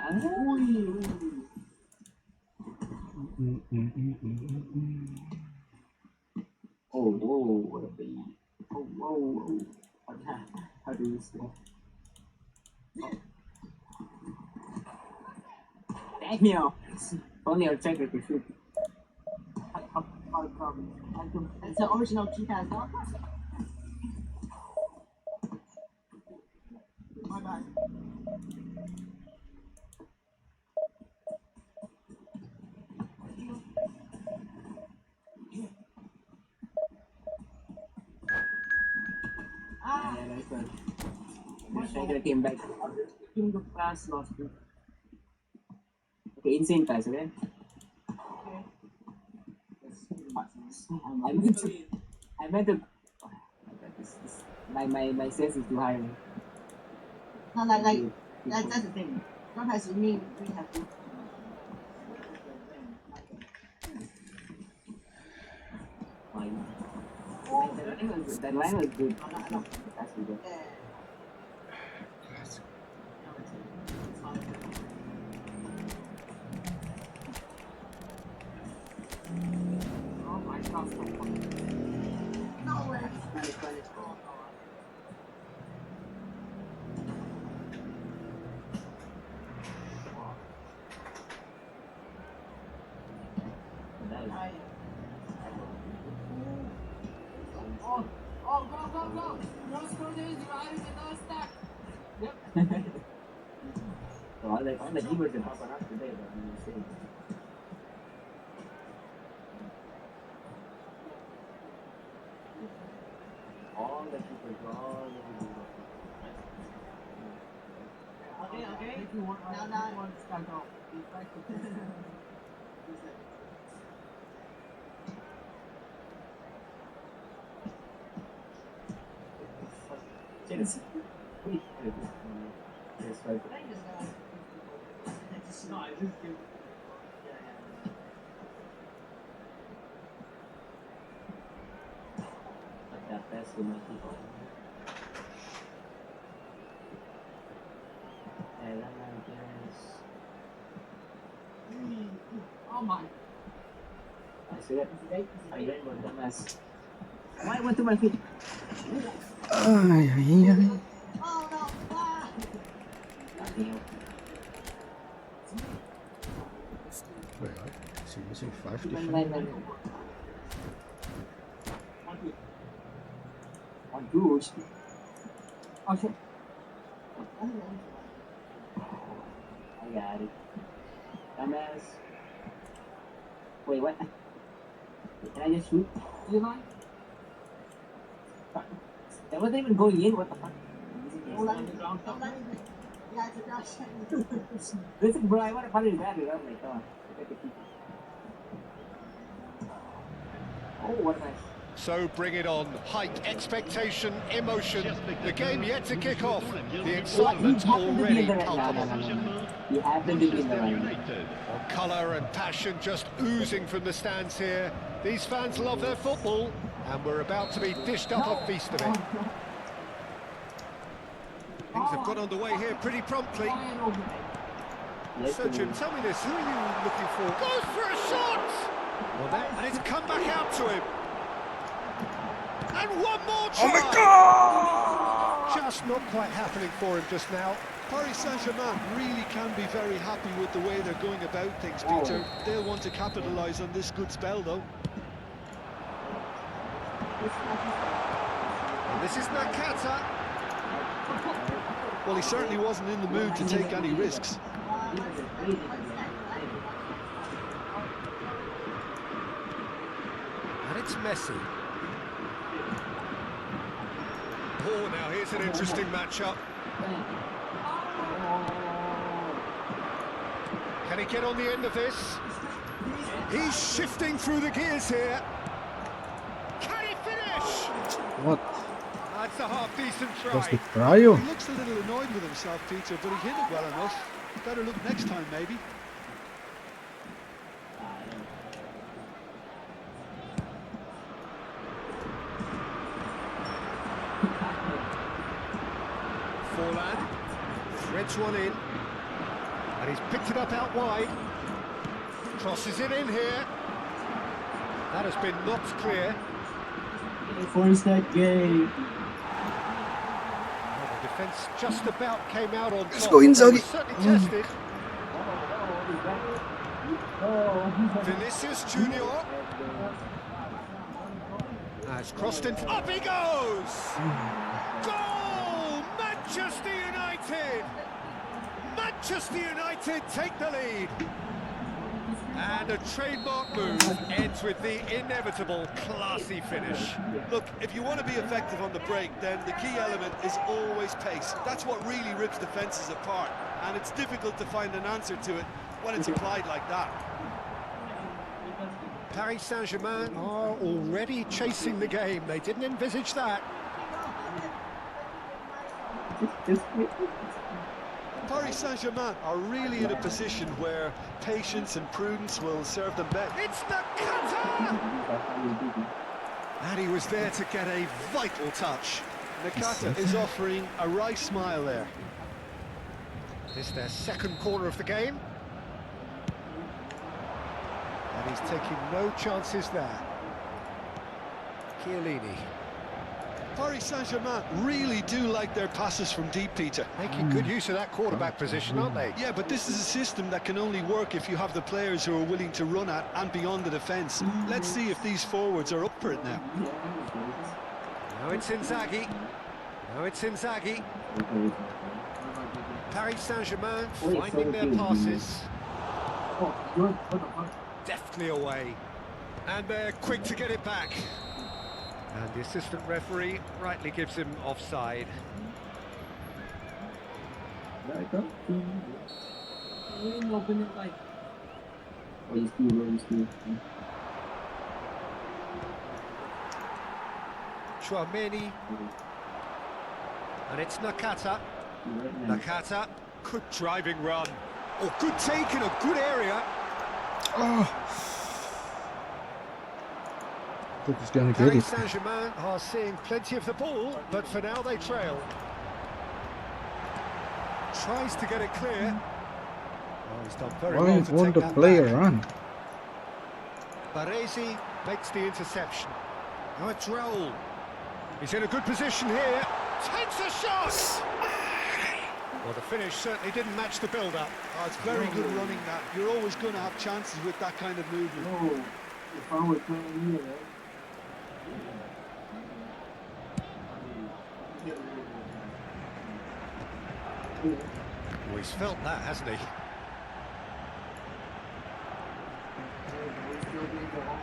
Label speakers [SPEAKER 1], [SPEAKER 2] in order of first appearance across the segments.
[SPEAKER 1] Oh, what a beat. Oh. How do you say? Damn! Only a checker could shoot. It's the original keypad, huh? My bad. Yeah, that's good. I came back. In the pass lost. Okay, insane pass, okay? I meant to. My sense is too high. No, that's the thing. Sometimes we have to. That line was good. That's good. Oh my God. No way. Go. No screws, divided and no stack. Yep. So all the keywords are popping up today, but I'm saying. All the keywords. Okay. Now. Start off. Yes. That's my people. Oh my. I see that. I ran with them as. Why went to my feet?
[SPEAKER 2] Ay.
[SPEAKER 1] Oh no!
[SPEAKER 2] Wait, is he missing 5 defenders?
[SPEAKER 1] On Goose. Okay. I got it. Dumbass. Wait, what? Can I just shoot? You mind? That wasn't even going in, what the fuck? Listen, bro, I want to put it back. Come on. Oh, what a nice.
[SPEAKER 3] So bring it on. Hype, expectation, emotion. The game yet to kick off. The excitement already palpable.
[SPEAKER 1] You happen to be in the right.
[SPEAKER 3] Well, colour and passion just oozing from the stands here. These fans love their football, and we're about to be dished up a feast of it. Things have got underway here pretty promptly. So, Jim, tell me this, who are you looking for? Goes for a shot! And it's come back out to him. And one more try!
[SPEAKER 2] Oh my God!
[SPEAKER 3] Just not quite happening for him just now.
[SPEAKER 4] Paris Saint-Germain really can be very happy with the way they're going about things, Peter. They'll want to capitalise on this good spell, though.
[SPEAKER 3] And this is Nakata.
[SPEAKER 4] Well, he certainly wasn't in the mood to take any risks.
[SPEAKER 3] And it's Messi. Oh, now here's an interesting matchup. Can he get on the end of this? He's shifting through the gears here. Can he finish?
[SPEAKER 2] What?
[SPEAKER 3] That's a half-decent try.
[SPEAKER 2] Was the cryo?
[SPEAKER 4] He looks a little annoyed with himself, Peter, but he hit it well enough. Better look next time, maybe. Forlan threads one in.
[SPEAKER 3] And he's picked it up out wide. Crosses it in here. That has been knocked clear.
[SPEAKER 1] Force that game.
[SPEAKER 3] Well, the defence just about came out on top.
[SPEAKER 2] Let's go, Inzaghi.
[SPEAKER 3] They were certainly tested. Vinicius Junior has crossed in. Up he goes! Goal! Manchester United! Manchester United take the lead. And a trademark move ends with the inevitable classy finish.
[SPEAKER 4] Look, if you want to be effective on the break, then the key element is always pace. That's what really rips defences apart, and it's difficult to find an answer to it when it's applied like that.
[SPEAKER 3] Paris Saint-Germain are already chasing the game. They didn't envisage that.
[SPEAKER 4] Paris Saint-Germain are really in a position where patience and prudence will serve them best.
[SPEAKER 3] It's Nakata! And he was there to get a vital touch.
[SPEAKER 4] Nakata is offering a wry smile there.
[SPEAKER 3] This is their second corner of the game. And he's taking no chances there. Chiellini.
[SPEAKER 4] Paris Saint-Germain really do like their passes from deep, Peter.
[SPEAKER 3] Making good use of that quarterback position, aren't they?
[SPEAKER 4] Yeah, but this is a system that can only work if you have the players who are willing to run at and beyond the defence. Let's see if these forwards are up for it now.
[SPEAKER 3] Now it's Inzaghi. Now it's Inzaghi. Paris Saint-Germain finding their passes. Deftly away. And they're quick to get it back. And the assistant referee rightly gives him offside. Chouameni. And it's Nakata. Nakata. Good driving run. Oh, good take in a good area.
[SPEAKER 2] Oh. I think he's going to get
[SPEAKER 3] Paris
[SPEAKER 2] it.
[SPEAKER 3] Saint-Germain are seeing plenty of the ball, but for now they trail. Tries to get it clear. Oh, he's done very
[SPEAKER 2] Why
[SPEAKER 3] well to
[SPEAKER 2] won't
[SPEAKER 3] take
[SPEAKER 2] the
[SPEAKER 3] that
[SPEAKER 2] player
[SPEAKER 3] back.
[SPEAKER 2] run?
[SPEAKER 3] Baresi makes the interception. Now it's Raul. He's in a good position here. Takes a shot! Well, the finish certainly didn't match the build-up.
[SPEAKER 4] Oh, it's very good running that. You're always going to have chances with that kind of movement.
[SPEAKER 3] Oh, he's felt that, hasn't he?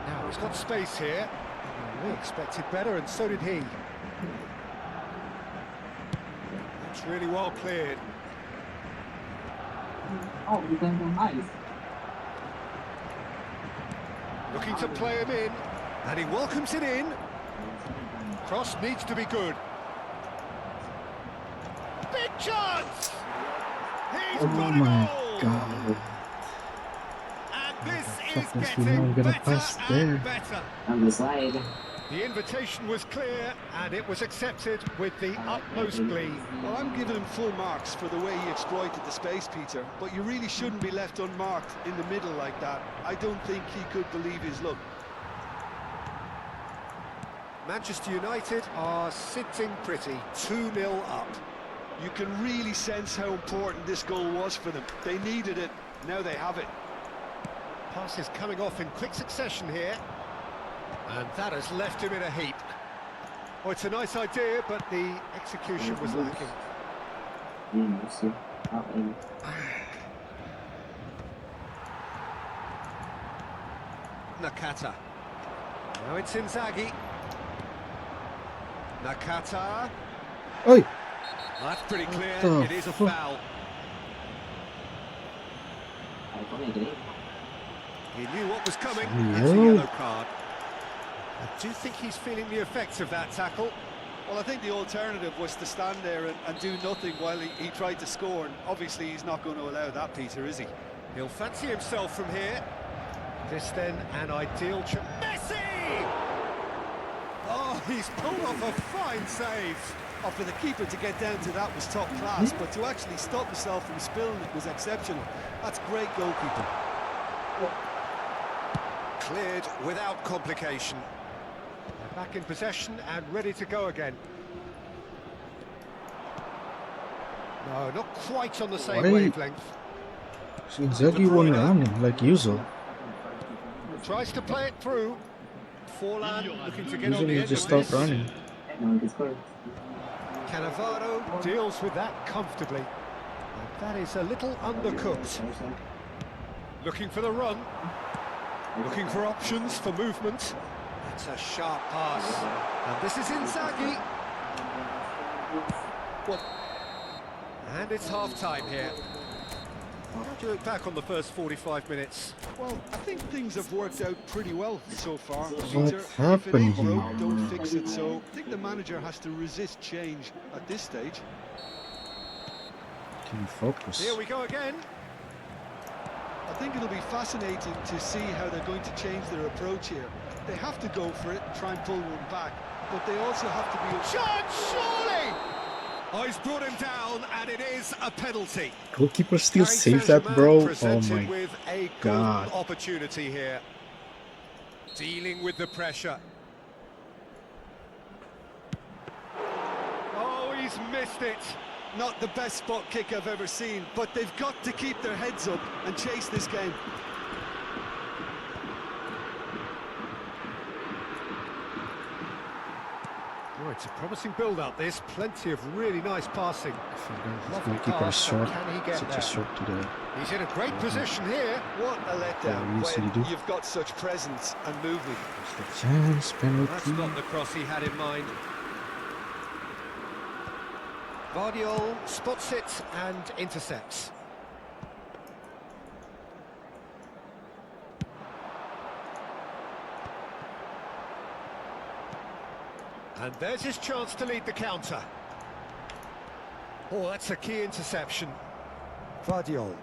[SPEAKER 3] Now, he's got space here. We expected better, and so did he. That's really well cleared.
[SPEAKER 1] Oh, you can go nice.
[SPEAKER 3] Looking to play him in, and he welcomes it in. Cross needs to be good. Big chance! He's
[SPEAKER 2] Oh
[SPEAKER 3] got
[SPEAKER 2] my
[SPEAKER 3] it all!
[SPEAKER 2] god.
[SPEAKER 3] And this is
[SPEAKER 2] Toughness, we're
[SPEAKER 3] getting
[SPEAKER 2] not gonna
[SPEAKER 3] better
[SPEAKER 2] pass
[SPEAKER 3] and
[SPEAKER 2] there.
[SPEAKER 3] better.
[SPEAKER 1] On the side.
[SPEAKER 3] The invitation was clear, and it was accepted with the utmost glee.
[SPEAKER 4] Well, I'm giving him full marks for the way he exploited the space, Peter, but you really shouldn't be left unmarked in the middle like that. I don't think he could believe his luck.
[SPEAKER 3] Manchester United are sitting pretty, 2-0 up.
[SPEAKER 4] You can really sense how important this goal was for them. They needed it, now they have it.
[SPEAKER 3] Passes coming off in quick succession here. And that has left him in a heap. Oh, it's a nice idea, but the execution was lacking. Nakata. Now it's Inzaghi. Nakata.
[SPEAKER 2] Oi!
[SPEAKER 3] That's pretty clear.
[SPEAKER 2] What the
[SPEAKER 3] It is a
[SPEAKER 2] fuck?
[SPEAKER 3] foul. He knew what was coming. It's a
[SPEAKER 2] Yellow.
[SPEAKER 3] yellow card. I do think he's feeling the effects of that tackle.
[SPEAKER 4] Well, I think the alternative was to stand there and do nothing while he tried to score, and obviously he's not going to allow that, Peter, is he?
[SPEAKER 3] He'll fancy himself from here. This then an ideal Messi! Oh, he's pulled off a fine save.
[SPEAKER 4] Oh, for the keeper to get down to that was top class, but to actually stop himself from spilling it was exceptional. That's great goalkeeping.
[SPEAKER 3] Cleared without complication. They're back in possession and ready to go again. No, not quite on the same wavelength.
[SPEAKER 2] Inzaghi won running like usual.
[SPEAKER 3] Tries to play it through. Forlan looking to get on
[SPEAKER 2] Usually
[SPEAKER 3] the
[SPEAKER 2] he
[SPEAKER 3] end
[SPEAKER 2] just
[SPEAKER 3] of
[SPEAKER 2] stopped
[SPEAKER 3] this.
[SPEAKER 2] running.
[SPEAKER 3] Cannavaro deals with that comfortably. And that is a little undercooked. Looking for the run. Looking for options for movement. That's a sharp pass. And this is Inzaghi. And it's half-time here. How do you look back on the first 45 minutes?
[SPEAKER 4] Well, I think things have worked out pretty well so far.
[SPEAKER 2] What
[SPEAKER 4] Peter, if it
[SPEAKER 2] happened
[SPEAKER 4] ain't
[SPEAKER 2] here?
[SPEAKER 4] broke, don't fix it. So I think the manager has to resist change at this stage.
[SPEAKER 2] Can you focus?
[SPEAKER 3] Here we go again.
[SPEAKER 4] I think it'll be fascinating to see how they're going to change their approach here. They have to go for it and try and pull one back, but they also have to be...
[SPEAKER 3] Chance, surely! Oh, he's brought him down, and it is a penalty.
[SPEAKER 2] Goalkeeper still
[SPEAKER 3] Paris
[SPEAKER 2] saved that, bro. Oh
[SPEAKER 3] presented
[SPEAKER 2] my
[SPEAKER 3] with a
[SPEAKER 2] God.
[SPEAKER 3] golden opportunity here. Dealing with the pressure. Oh, he's missed it.
[SPEAKER 4] Not the best spot kick I've ever seen, but they've got to keep their heads up and chase this game.
[SPEAKER 3] Oh, it's a promising build-up, this. Plenty of really nice passing.
[SPEAKER 2] His
[SPEAKER 3] Lovely
[SPEAKER 2] goalkeeper is
[SPEAKER 3] pass,
[SPEAKER 2] short.
[SPEAKER 3] but can he get
[SPEAKER 2] Such
[SPEAKER 3] there?
[SPEAKER 2] a short to the...
[SPEAKER 3] He's in a great position here.
[SPEAKER 4] What a letdown
[SPEAKER 2] what easily
[SPEAKER 4] when
[SPEAKER 2] do.
[SPEAKER 4] you've got such presence and movement.
[SPEAKER 2] Just a chance, penalty.
[SPEAKER 3] That's not the cross he had in mind. Vardiol spots it and intercepts. And there's his chance to lead the counter. Oh, that's a key interception. Vardiol.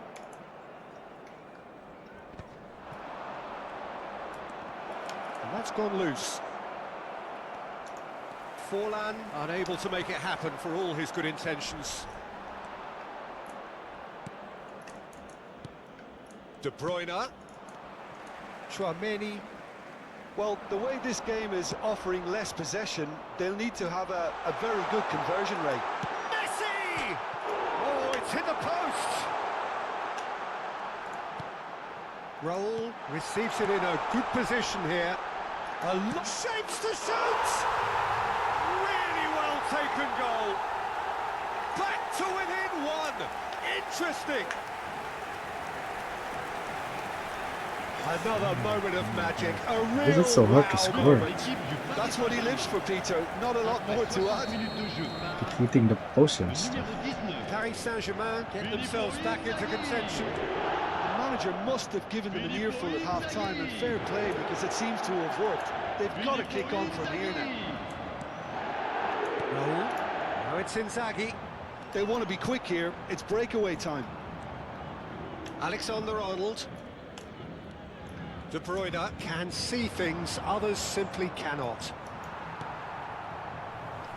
[SPEAKER 3] And that's gone loose. Forlan unable to make it happen for all his good intentions. De Bruyne. Chouameni.
[SPEAKER 4] Well, the way this game is offering less possession, they'll need to have a very good conversion rate.
[SPEAKER 3] Messi! Oh, it's hit the post! Raul receives it in a good position here. A lot shapes to shoot! Really well taken goal. Back to within one. Interesting. Another moment of magic. A real
[SPEAKER 2] Why is it so hard to
[SPEAKER 3] wow
[SPEAKER 2] score?
[SPEAKER 3] moment.
[SPEAKER 4] That's what he lives for, Peter. Not a lot more to add.
[SPEAKER 2] Keep hitting the post and stuff.
[SPEAKER 3] Paris Saint-Germain get themselves back into contention.
[SPEAKER 4] The manager must have given them an earful at half-time, and fair play, because it seems to have worked. They've got to kick on from here now.
[SPEAKER 3] Now it's Inzaghi.
[SPEAKER 4] They want to be quick here. It's breakaway time.
[SPEAKER 3] Alexander-Arnold. De Bruyne can see things others simply cannot.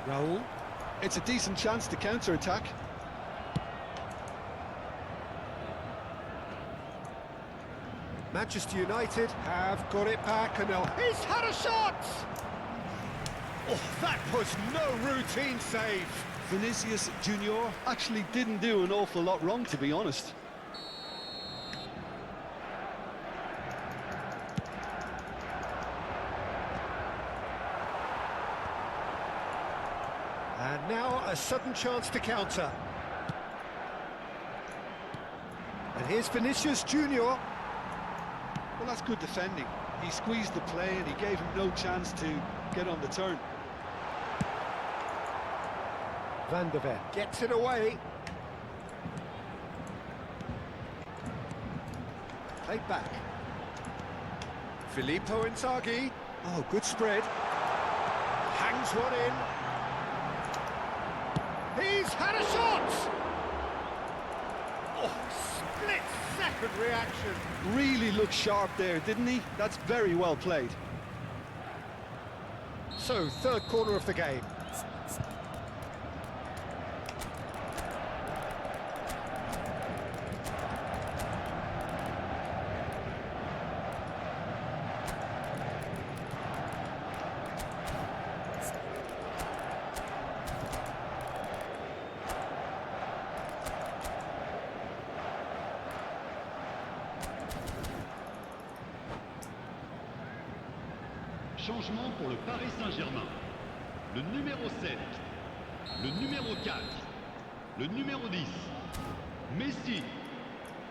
[SPEAKER 3] Raul.
[SPEAKER 4] It's a decent chance to counter-attack.
[SPEAKER 3] Manchester United have got it back and now he's had a shot! Oh, that was no routine save.
[SPEAKER 4] Vinicius Junior actually didn't do an awful lot wrong, to be honest.
[SPEAKER 3] And now a sudden chance to counter. And here's Vinicius Junior.
[SPEAKER 4] Well, that's good defending. He squeezed the play and he gave him no chance to get on the turn.
[SPEAKER 3] Van der Ven gets it away. Played back. Filippo Inzaghi. Oh, good spread. Hangs one in. He's had a shot! Oh, split-second reaction.
[SPEAKER 4] Really looked sharp there, didn't he? That's very well played.
[SPEAKER 3] So, third corner of the game.
[SPEAKER 5] Changement pour le Paris Saint-Germain. Le numéro 7, le numéro 4, le numéro 10, Messi.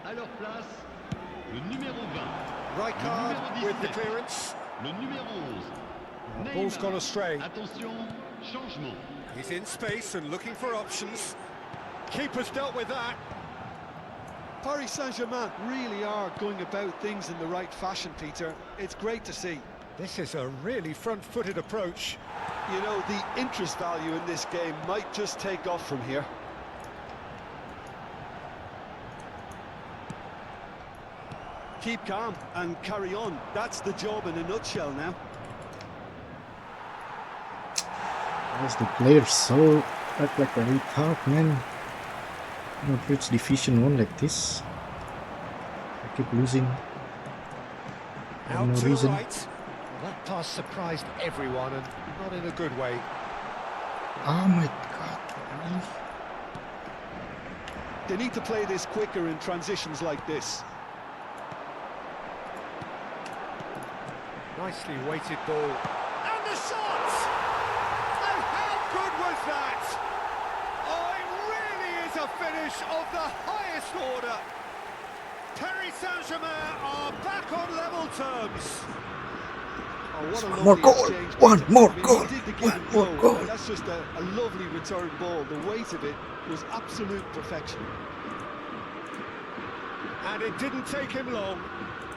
[SPEAKER 5] À leur place, le numéro 20.
[SPEAKER 3] Right card with the clearance.
[SPEAKER 5] Le numéro 11.
[SPEAKER 3] The ball's gone astray.
[SPEAKER 5] Attention, changement.
[SPEAKER 3] He's in space and looking for options. Keeper's dealt with that.
[SPEAKER 4] Paris Saint-Germain really are going about things in the right fashion, Peter. It's great to see.
[SPEAKER 3] This is a really front-footed approach.
[SPEAKER 4] You know, the interest value in this game might just take off from here. Keep calm and carry on. That's the job in a nutshell now.
[SPEAKER 2] Why the players so act like a retard, man? Not reach Division 1 like this. I keep losing for
[SPEAKER 3] Out
[SPEAKER 2] no
[SPEAKER 3] to
[SPEAKER 2] reason.
[SPEAKER 3] the right. That pass surprised everyone and not in a good way.
[SPEAKER 2] Oh my god, really?
[SPEAKER 4] They need to play this quicker in transitions like this.
[SPEAKER 3] Nicely weighted ball. And the shot! And how good was that? Oh, it really is a finish of the highest order. Paris Saint-Germain are back on level terms.
[SPEAKER 4] Oh, what a
[SPEAKER 2] One
[SPEAKER 4] lovely
[SPEAKER 2] more goal!
[SPEAKER 4] exchange,
[SPEAKER 2] One
[SPEAKER 4] Peter.
[SPEAKER 2] more
[SPEAKER 4] I mean,
[SPEAKER 2] goal!
[SPEAKER 4] he did the
[SPEAKER 2] One
[SPEAKER 4] give and
[SPEAKER 2] more
[SPEAKER 4] go,
[SPEAKER 2] goal!
[SPEAKER 4] and that's just a lovely return ball. The weight of it was absolute perfection.
[SPEAKER 3] And it didn't take him long.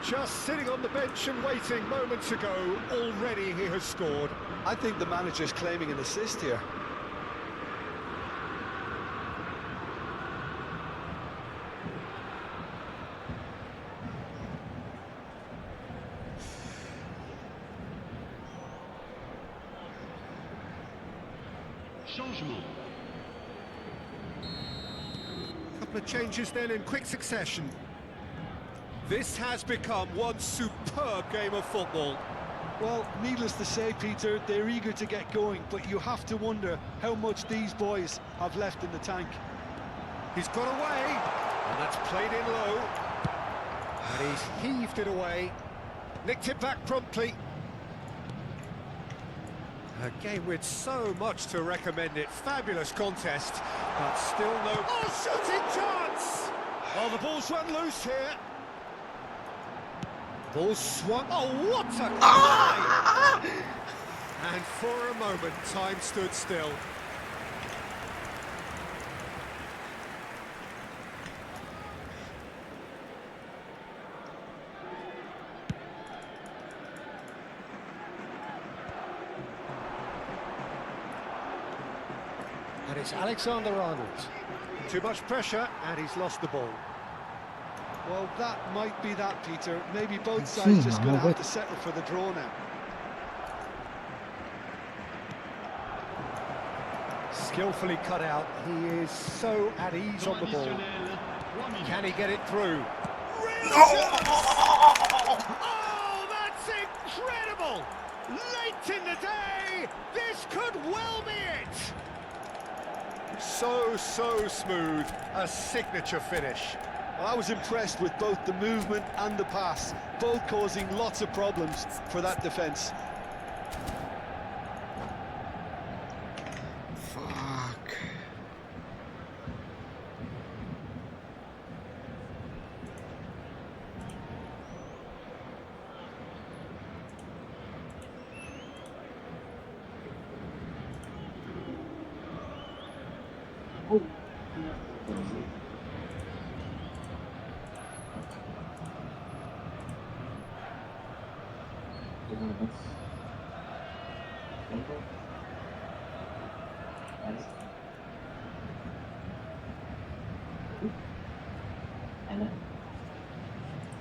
[SPEAKER 3] Just sitting on the bench and waiting moments ago, already he has scored.
[SPEAKER 4] I think the manager's claiming an assist here.
[SPEAKER 5] Changement.
[SPEAKER 3] Couple of changes then in quick succession. This has become one superb game of football.
[SPEAKER 4] Well, needless to say, Peter, they're eager to get going, but you have to wonder how much these boys have left in the tank.
[SPEAKER 3] He's got away, and that's played in low. And he's heaved it away, nicked it back promptly. A game with so much to recommend it. Fabulous contest, but still no... Oh, shooting chance! Oh, the ball's run loose here. Ball swung. Oh, what a climb! And for a moment, time stood still. And it's Alexander-Arnold. Too much pressure, and he's lost the ball.
[SPEAKER 4] Well, that might be that, Peter. Maybe both sides just going to have to settle for the draw now.
[SPEAKER 3] Skillfully cut out. He is so at ease on the ball. Can he get it through? Oh, that's incredible! Late in the day, this could well be it! So smooth. A signature finish.
[SPEAKER 4] Well, I was impressed with both the movement and the pass, both causing lots of problems for that defence.
[SPEAKER 2] Fuck.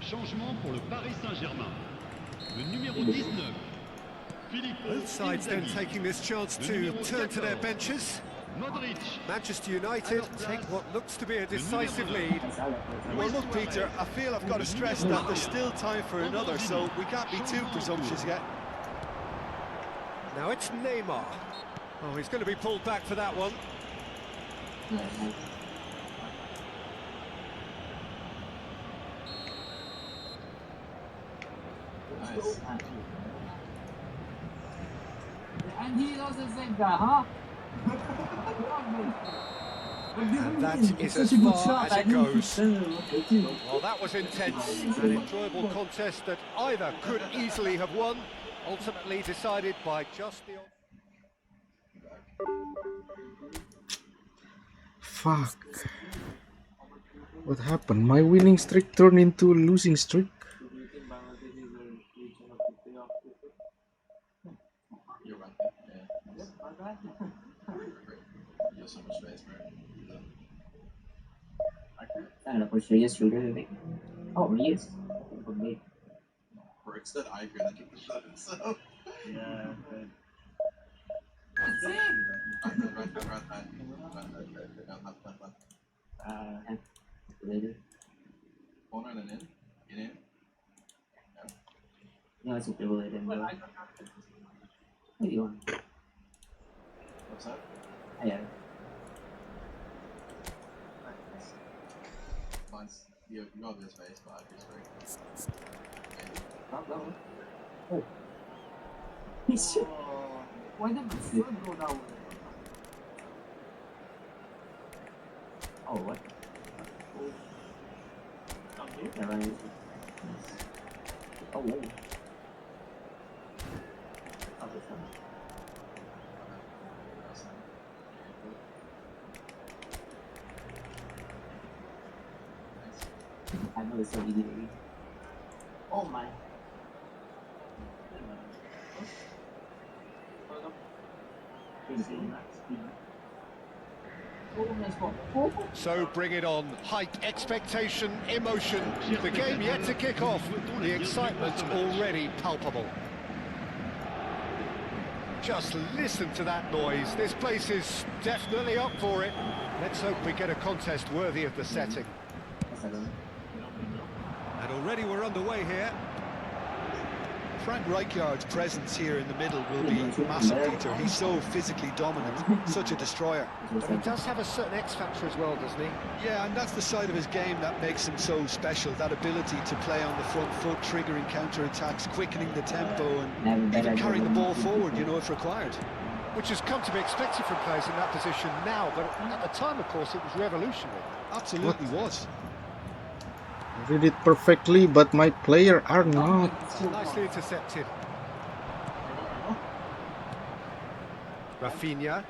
[SPEAKER 5] Changement pour le Paris Saint-Germain. Le numéro 19. Philippe.
[SPEAKER 3] Both sides then taking this chance to turn to their benches.
[SPEAKER 5] Modric.
[SPEAKER 3] Manchester United take what looks to be a decisive lead.
[SPEAKER 4] Well, look, Peter, I feel I've got to stress that there's still time for another, so we can't be too presumptuous yet.
[SPEAKER 3] Now it's Neymar. Oh, he's going to be pulled back for that one.
[SPEAKER 1] And he doesn't think that, huh?
[SPEAKER 3] And that is as far as it goes. Well, that was intense, an enjoyable contest that either could easily have won, ultimately decided by just the...
[SPEAKER 2] Fuck. What happened? My winning streak turned into a losing streak.
[SPEAKER 1] I'm gonna push you shooter today. Oh, he is.
[SPEAKER 6] Works that I really keep the shot, so. Yeah, but.
[SPEAKER 1] That's it!
[SPEAKER 6] Corner and then in.
[SPEAKER 1] No, it's a dribble it in. What do you want?
[SPEAKER 6] What's that?
[SPEAKER 1] Yeah.
[SPEAKER 6] Mine's, you got this face, but I just
[SPEAKER 1] Oh. He's shit. Why did the foot go down? Oh, what? Never mind. Oh, whoa. Oh, this one. I know it's so easy to read. Oh my.
[SPEAKER 3] So bring it on, hype, expectation, emotion, the game yet to kick off, the excitement already palpable. Just listen to that noise, this place is definitely up for it. Let's hope we get a contest worthy of the setting. And already we're underway here.
[SPEAKER 4] Frank Rijkaard's presence here in the middle will be massive, Peter. He's so physically dominant, such a destroyer.
[SPEAKER 3] But he does have a certain X-factor as well, doesn't he?
[SPEAKER 4] Yeah, and that's the side of his game that makes him so special, that ability to play on the front foot, triggering counter-attacks, quickening the tempo, and even carrying the ball forward, you know, if required.
[SPEAKER 3] Which has come to be expected from players in that position now, but at the time, of course, it was revolutionary.
[SPEAKER 4] Absolutely was.
[SPEAKER 2] I read it perfectly, but my player are not.
[SPEAKER 3] Nicely intercepted. Rafinha.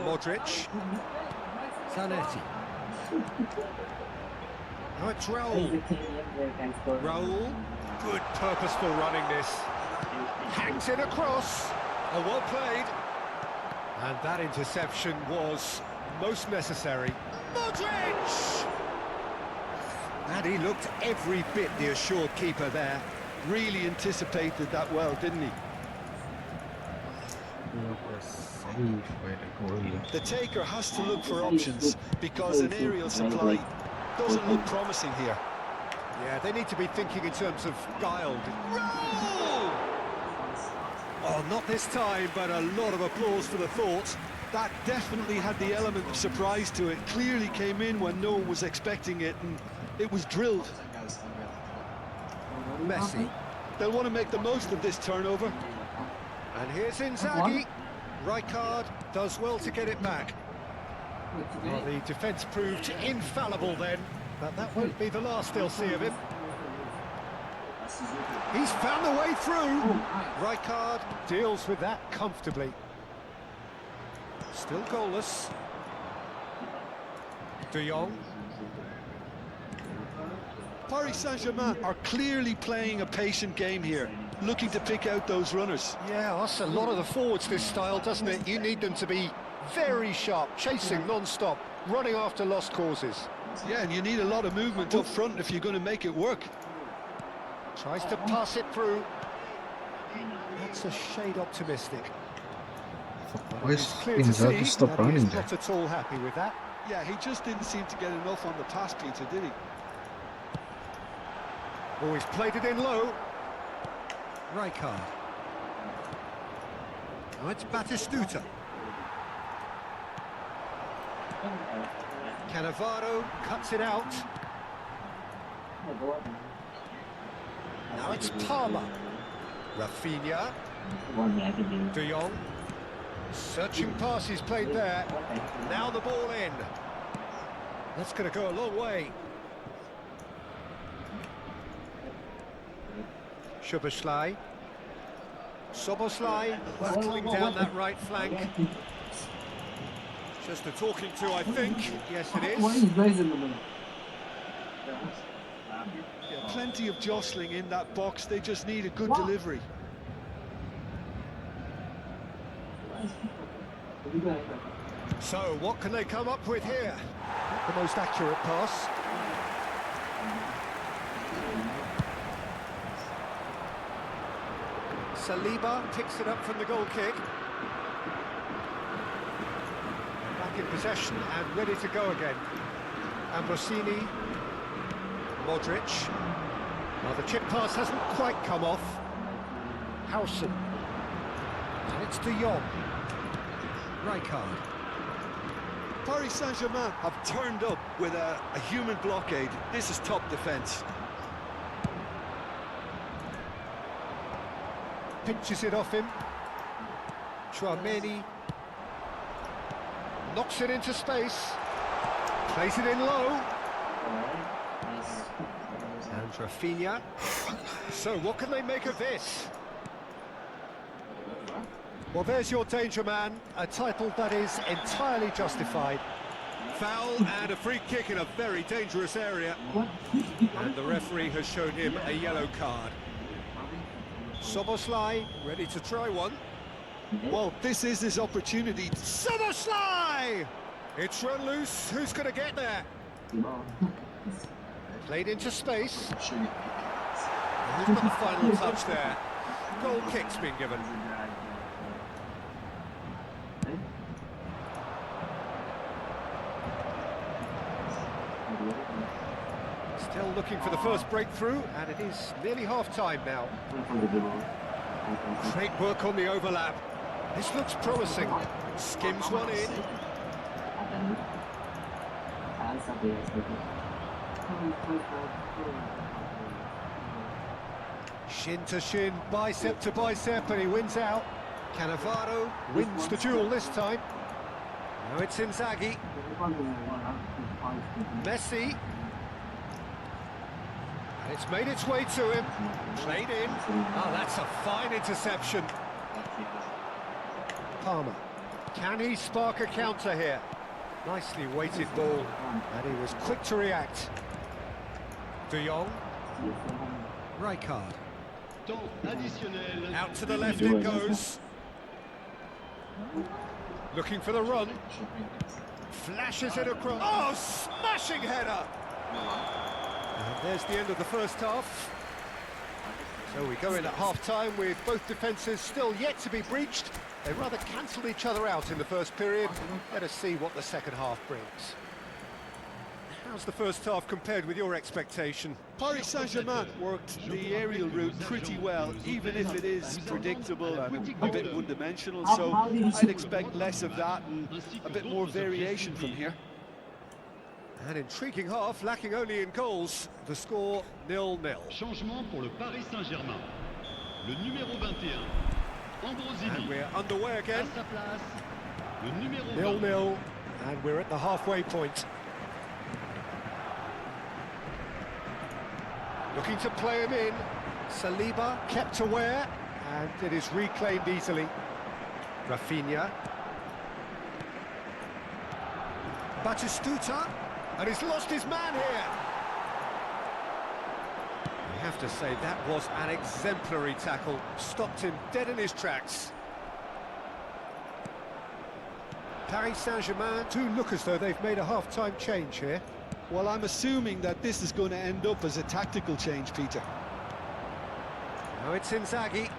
[SPEAKER 3] Modric. Zanetti. Now it's Raul. Raul. Good purposeful running this. Hangs it across. Oh, well played. And that interception was most necessary. Modric! And he looked every bit the assured keeper there.
[SPEAKER 4] Really anticipated that well, didn't he? The taker has to look for options because an aerial supply doesn't look promising here.
[SPEAKER 3] Yeah, they need to be thinking in terms of guile. Roll! Oh, not this time, but a lot of applause for the thought.
[SPEAKER 4] That definitely had the element of surprise to it. Clearly came in when no one was expecting it, and it was drilled.
[SPEAKER 3] Messi.
[SPEAKER 4] They'll want to make the most of this turnover.
[SPEAKER 3] And here's Inzaghi. Rijkaard does well to get it back. Well, the defence proved infallible then, but that won't be the last they'll see of him. He's found the way through. Rijkaard deals with that comfortably. Still goalless. De Jong.
[SPEAKER 4] Paris Saint-Germain are clearly playing a patient game here, looking to pick out those runners.
[SPEAKER 3] Yeah, that's a lot of the forwards, this style, doesn't it? You need them to be very sharp, chasing non-stop, running after lost causes.
[SPEAKER 4] Yeah, and you need a lot of movement up front if you're going to make it work.
[SPEAKER 3] Tries to pass it through. That's a shade optimistic.
[SPEAKER 2] Why is
[SPEAKER 3] Clear to
[SPEAKER 2] Inzaghi
[SPEAKER 3] see
[SPEAKER 2] stop
[SPEAKER 3] that he
[SPEAKER 2] running
[SPEAKER 3] is
[SPEAKER 2] there?
[SPEAKER 3] not at all happy with that.
[SPEAKER 4] Yeah, he just didn't seem to get enough on the pass, Peter, did he?
[SPEAKER 3] Oh, he's played it in low. Rijkaard. Now it's Batistuta. Cannavaro cuts it out. Now it's Palmer. Rafinha.
[SPEAKER 1] One
[SPEAKER 3] De Jong. Searching passes played there. Now the ball in. That's going to go a long way. Szoboszlai. Szoboszlai rattling down that right flank. Just a talking to, I think. Yes, it is.
[SPEAKER 4] Yeah, plenty of jostling in that box. They just need a good delivery.
[SPEAKER 3] So, what can they come up with here? Not the most accurate pass. Saliba picks it up from the goal kick. Back in possession and ready to go again. Ambrosini. Modric. Well, the chip pass hasn't quite come off. Howson. And it's De Jong. Rijkaard.
[SPEAKER 4] Paris Saint-Germain have turned up with a human blockade. This is top defence.
[SPEAKER 3] Pinches it off him. Chouameni. Knocks it into space. Plays it in low. And Rafinha. So what can they make of this? Well, there's your danger man, a title that is entirely justified.
[SPEAKER 4] Foul and a free kick in a very dangerous area.
[SPEAKER 3] And the referee has shown him a yellow card. Szoboszlai ready to try one.
[SPEAKER 4] Well, this is his opportunity.
[SPEAKER 3] Szoboszlai! It's run loose. Who's going to get there? Played into space. And who's got the final touch there? Goal kick's been given. Still looking for the first breakthrough, and it is nearly half-time now. Great work on the overlap. This looks promising. Skims one in. Shin to shin, bicep to bicep, and he wins out. Cannavaro wins the duel this time. Now it's Inzaghi. Messi. And it's made its way to him. Played in. Oh, that's a fine interception. Palmer. Can he spark a counter here? Nicely weighted ball. And he was quick to react. De Jong. Rijkaard.
[SPEAKER 5] Temps additionnel.
[SPEAKER 3] Out to the left it goes. Looking for the run. Flashes it across. Oh, smashing header! And there's the end of the first half. So we go in at half-time with both defences still yet to be breached. They rather cancelled each other out in the first period. Let us see what the second half brings. How's the first half compared with your expectation?
[SPEAKER 4] Paris Saint-Germain worked the aerial route pretty well, even if it is predictable and a bit one-dimensional, so I'd expect less of that and a bit more variation from here.
[SPEAKER 3] An intriguing half, lacking only in goals. The score 0-0.
[SPEAKER 5] Changement pour le Paris Saint-Germain. Le numéro 21,
[SPEAKER 3] And
[SPEAKER 5] Ambrosini.
[SPEAKER 3] we're underway again.
[SPEAKER 5] À sa place, le numéro 20.
[SPEAKER 3] 0-0, and we're at the halfway point. Looking to play him in. Saliba kept aware, and it is reclaimed easily. Rafinha. Batistuta, and he's lost his man here. I have to say, that was an exemplary tackle. Stopped him dead in his tracks. Paris Saint-Germain do look as though they've made a half-time change here.
[SPEAKER 4] Well, I'm assuming that this is going to end up as a tactical change, Peter.
[SPEAKER 3] Now it's Inzaghi.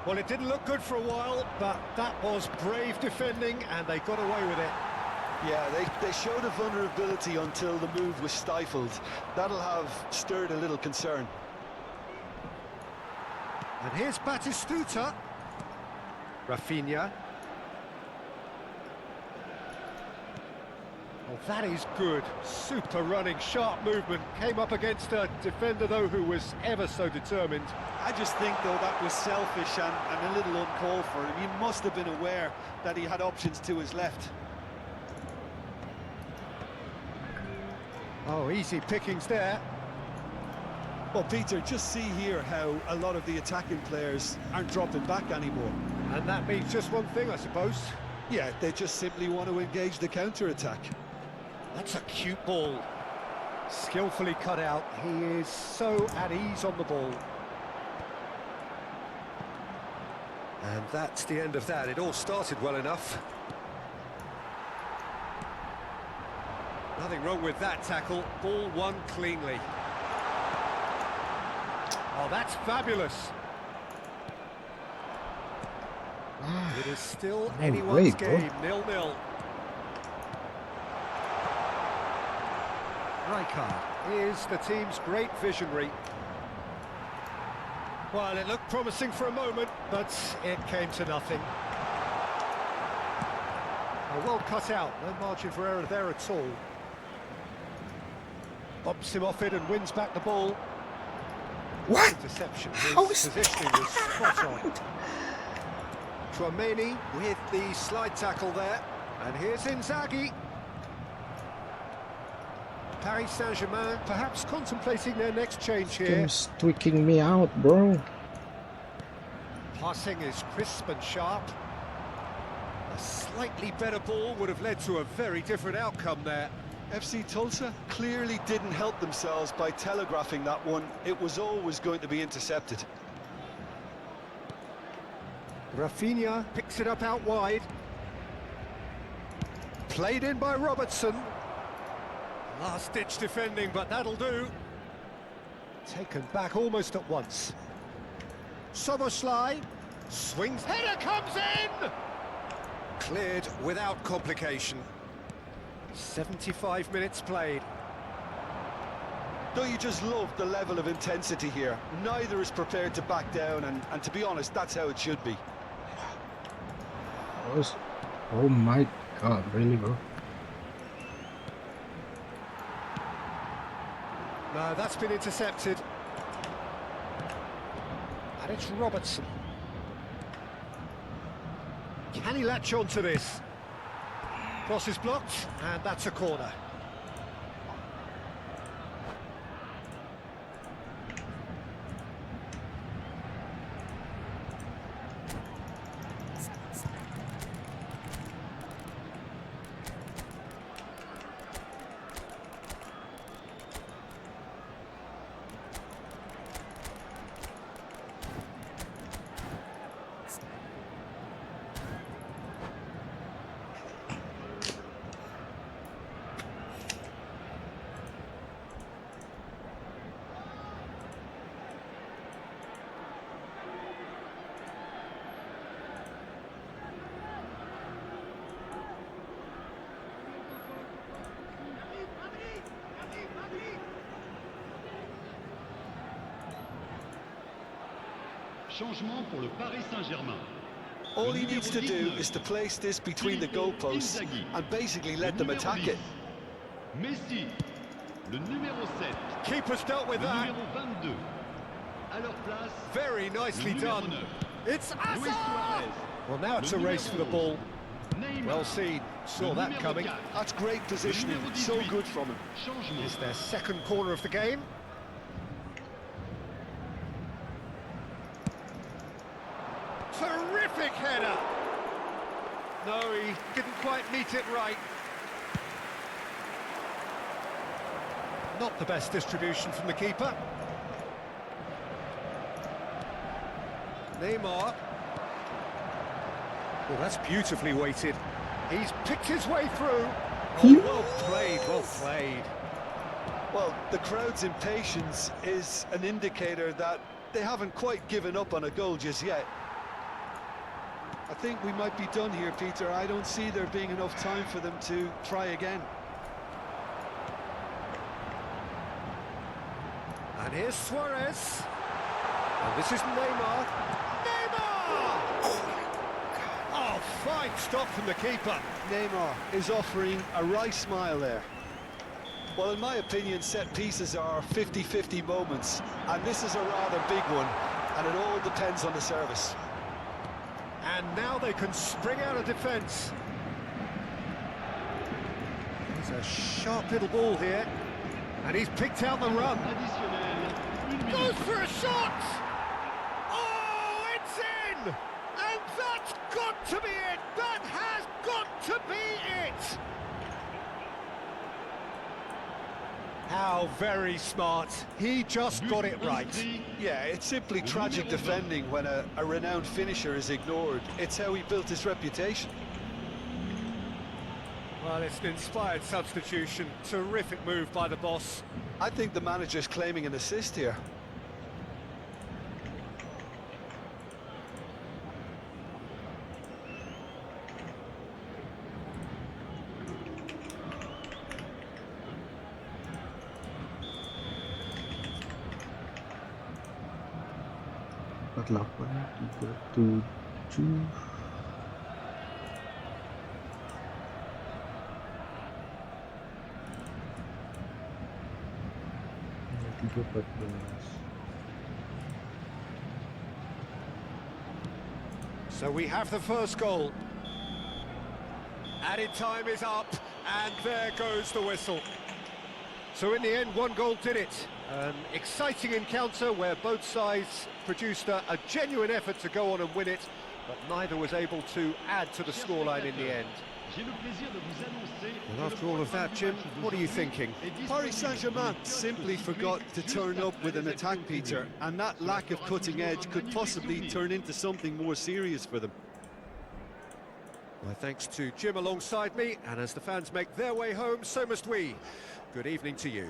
[SPEAKER 3] Well, it didn't look good for a while, but that was brave defending, and they got away with it.
[SPEAKER 4] Yeah, they showed a vulnerability until the move was stifled. That'll have stirred a little concern.
[SPEAKER 3] And here's Batistuta. Rafinha. Oh, that is good. Super running, sharp movement. Came up against a defender, though, who was ever so determined.
[SPEAKER 4] I just think, though, that was selfish and a little uncalled for him. He must have been aware that he had options to his left.
[SPEAKER 3] Oh, easy pickings there.
[SPEAKER 4] Well, Peter, just see here how a lot of the attacking players aren't dropping back anymore.
[SPEAKER 3] And that means just one thing, I suppose.
[SPEAKER 4] Yeah, they just simply want to engage the counter-attack.
[SPEAKER 3] That's a cute ball. Skillfully cut out. He is so at ease on the ball. And that's the end of that. It all started well enough. Nothing wrong with that tackle. Ball won cleanly. Oh, that's fabulous. It is still
[SPEAKER 2] No
[SPEAKER 3] anyone's
[SPEAKER 2] way, bro.
[SPEAKER 3] game, 0-0. Rijkaard is the team's great visionary. Well, it looked promising for a moment, but it came to nothing. Oh, well cut out, no margin for error there at all. Bumps him off it and wins back the ball.
[SPEAKER 2] What?
[SPEAKER 3] Interception.
[SPEAKER 2] How
[SPEAKER 3] His
[SPEAKER 2] is
[SPEAKER 3] positioning was spot on. Fermin with the slide tackle there. And here's Inzaghi. Paris Saint-Germain perhaps contemplating their next change here.
[SPEAKER 2] Game's tweaking me out, bro.
[SPEAKER 3] Passing is crisp and sharp. A slightly better ball would have led to a very different outcome there.
[SPEAKER 4] FC Tulsa clearly didn't help themselves by telegraphing that one. It was always going to be intercepted.
[SPEAKER 3] Rafinha picks it up out wide. Played in by Robertson. Last-ditch defending, but that'll do. Taken back almost at once. Soboslai swings. Header comes in! Cleared without complication. 75 minutes played.
[SPEAKER 4] Don't you just love the level of intensity here? Neither is prepared to back down, and to be honest, that's how it should be.
[SPEAKER 2] Oh my god, really, bro?
[SPEAKER 3] No, that's been intercepted. And it's Robertson. Can he latch on to this? Cross is blocked, and that's a corner.
[SPEAKER 5] Changement pour le Paris Saint-Germain.
[SPEAKER 4] All he needs to do is to place this between the goalposts and basically let them attack it.
[SPEAKER 5] Messi, le numéro 7.
[SPEAKER 3] Keeper's dealt with
[SPEAKER 5] Le
[SPEAKER 3] that.
[SPEAKER 5] numéro 22. À leur place,
[SPEAKER 3] Very nicely
[SPEAKER 5] le numéro
[SPEAKER 3] done.
[SPEAKER 5] 9.
[SPEAKER 3] It's
[SPEAKER 5] Luis
[SPEAKER 3] Asa!
[SPEAKER 5] Suarez.
[SPEAKER 3] Well, now it's a race for the ball.
[SPEAKER 5] Neymar.
[SPEAKER 3] Well seen. Saw that coming.
[SPEAKER 4] That's great positioning, so good from him.
[SPEAKER 5] Changement.
[SPEAKER 3] It's their second corner of the game. Terrific header! No, he didn't quite meet it right. Not the best distribution from the keeper. Neymar. Oh, that's beautifully weighted. He's picked his way through. Oh, well played, well played.
[SPEAKER 4] Well, the crowd's impatience is an indicator that they haven't quite given up on a goal just yet. I think we might be done here, Peter. I don't see there being enough time for them to try again.
[SPEAKER 3] And here's Suarez. And this is Neymar. Neymar! Oh, fine stop from the keeper.
[SPEAKER 4] Neymar is offering a wry smile there. Well, in my opinion, set pieces are 50-50 moments, and this is a rather big one, and it all depends on the service.
[SPEAKER 3] And now they can spring out of defence. It's a sharp little ball here, and he's picked out the run.
[SPEAKER 5] Additionnel.
[SPEAKER 3] Goes for a shot! Oh, it's in! And that's got to be it! That has got to be it! How very smart. He just got it right.
[SPEAKER 4] Yeah, it's simply tragic defending when a renowned finisher is ignored. It's how he built his reputation.
[SPEAKER 3] Well, it's an inspired substitution. Terrific move by the boss.
[SPEAKER 4] I think the manager's claiming an assist here.
[SPEAKER 2] Got 8, 3, 2, 14.
[SPEAKER 3] So we have the first goal. Added time is up, and there goes the whistle. So in the end, one goal did it. An exciting encounter where both sides produced a genuine effort to go on and win it, but neither was able to add to the scoreline in the end. And after all of that, Jim, what are you thinking?
[SPEAKER 4] Paris Saint-Germain simply forgot to turn up with an attack, Peter, and that lack of cutting edge could possibly turn into something more serious for them.
[SPEAKER 3] My thanks to Jim alongside me, and as the fans make their way home, so must we. Good evening to you.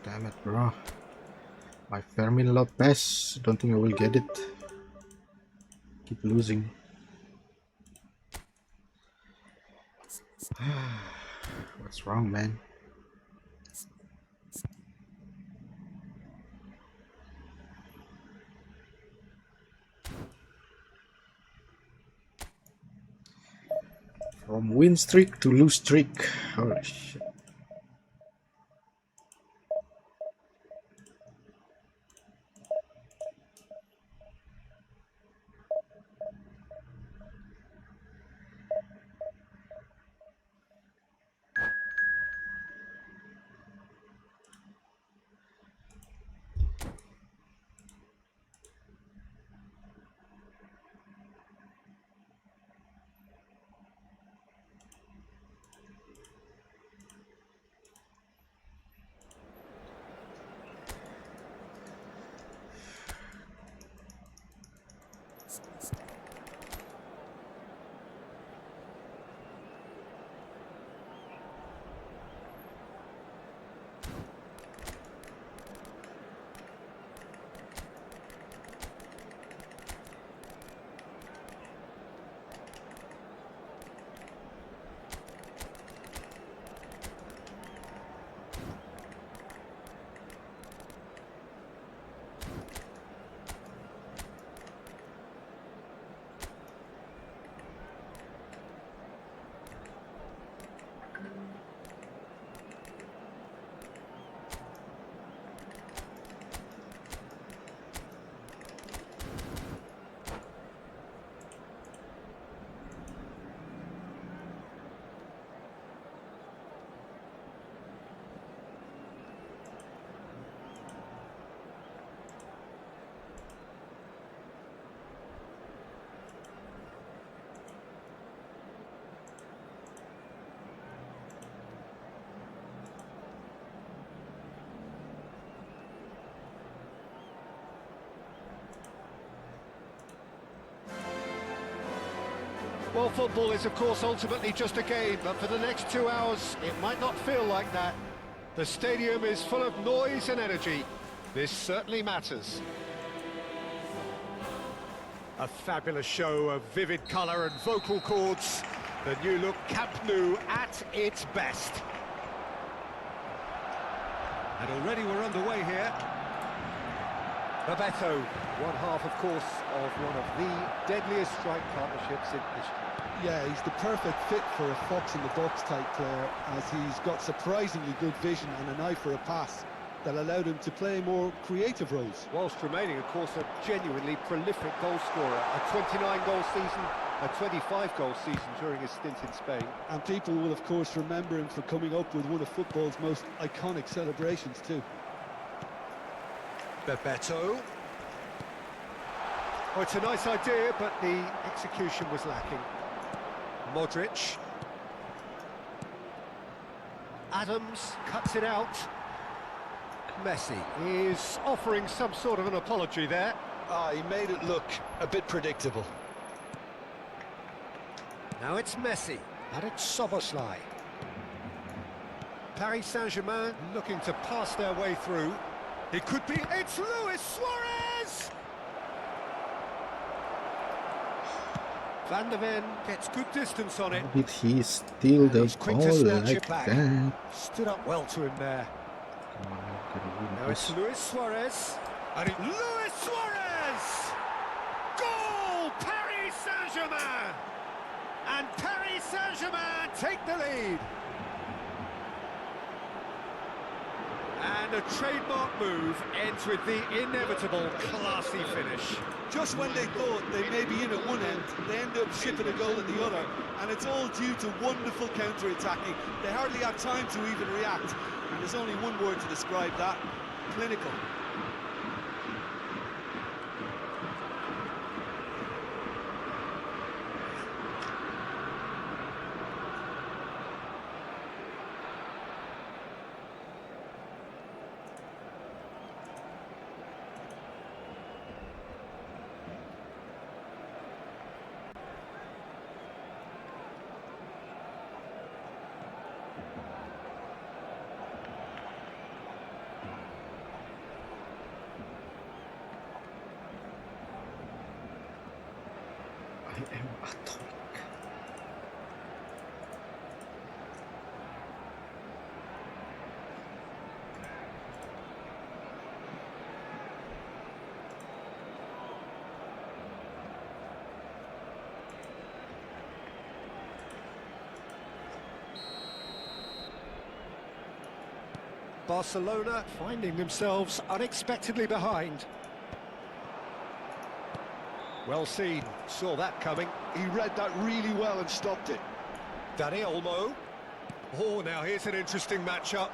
[SPEAKER 2] Damn it, bro. My Fermin Lopez. Don't think I will get it. Keep losing. What's wrong, man? From win streak to lose streak. Holy shit.
[SPEAKER 3] Well, football is, of course, ultimately just a game, but for the next 2 hours, it might not feel like that. The stadium is full of noise and energy. This certainly matters. A fabulous show of vivid colour and vocal cords. The new look Camp Nou at its best. And already we're underway here. Bebeto, one half, of course, of one of the deadliest strike partnerships in history.
[SPEAKER 4] Yeah, he's the perfect fit for a fox-in-the-box type player, as he's got surprisingly good vision and an eye for a pass that allowed him to play more creative roles.
[SPEAKER 3] Whilst remaining, of course, a genuinely prolific goal scorer. A 29-goal season, a 25-goal season during his stint in Spain.
[SPEAKER 4] And people will, of course, remember him for coming up with one of football's most iconic celebrations too.
[SPEAKER 3] Bebeto. Oh, it's a nice idea, but the execution was lacking. Modric. Adams cuts it out. Messi is offering some sort of an apology there.
[SPEAKER 4] He made it look a bit predictable.
[SPEAKER 3] Now it's Messi, and it's Szoboszlai. Paris Saint-Germain looking to pass their way through. It could be... It's Luis Suarez! Van der Ven gets good distance on it.
[SPEAKER 2] How did he steal the
[SPEAKER 3] He's quick to
[SPEAKER 2] ball
[SPEAKER 3] snatch
[SPEAKER 2] like
[SPEAKER 3] it back.
[SPEAKER 2] that?
[SPEAKER 3] Stood up well to him there. Now it's Luis Suarez. And Luis Suarez! Goal! Paris Saint-Germain! And Paris Saint-Germain take the lead. And a trademark move ends with the inevitable classy finish.
[SPEAKER 4] Just when they thought they may be in at one end, they end up shipping a goal at the other, and it's all due to wonderful counter-attacking. They hardly had time to even react, and there's only one word to describe that: clinical.
[SPEAKER 2] I am atomic.
[SPEAKER 3] Barcelona finding themselves unexpectedly behind. Well seen, saw that coming.
[SPEAKER 4] He read that really well and stopped it.
[SPEAKER 3] Dani Olmo. Oh, now here's an interesting matchup.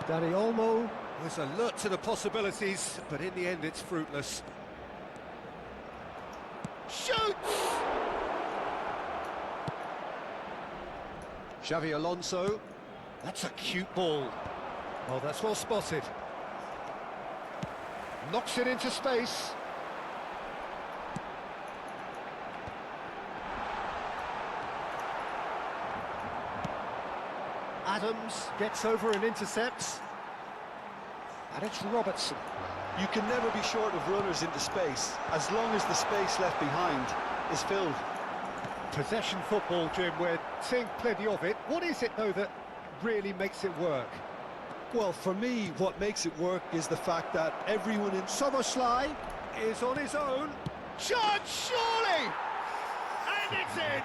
[SPEAKER 3] Dani Olmo was alert to the possibilities, but in the end it's fruitless. Shoots! Xavi Alonso. That's a cute ball. Oh, that's well spotted. Knocks it into space. Adams gets over and intercepts. And it's Robertson.
[SPEAKER 4] You can never be short of runners into space, as long as the space left behind is filled.
[SPEAKER 3] Possession football, Jim, we're seeing plenty of it. What is it, though, that really makes it work?
[SPEAKER 4] Well, for me, what makes it work is the fact that everyone in...
[SPEAKER 3] Szoboszlai is on his own. Chance, surely! And it's in!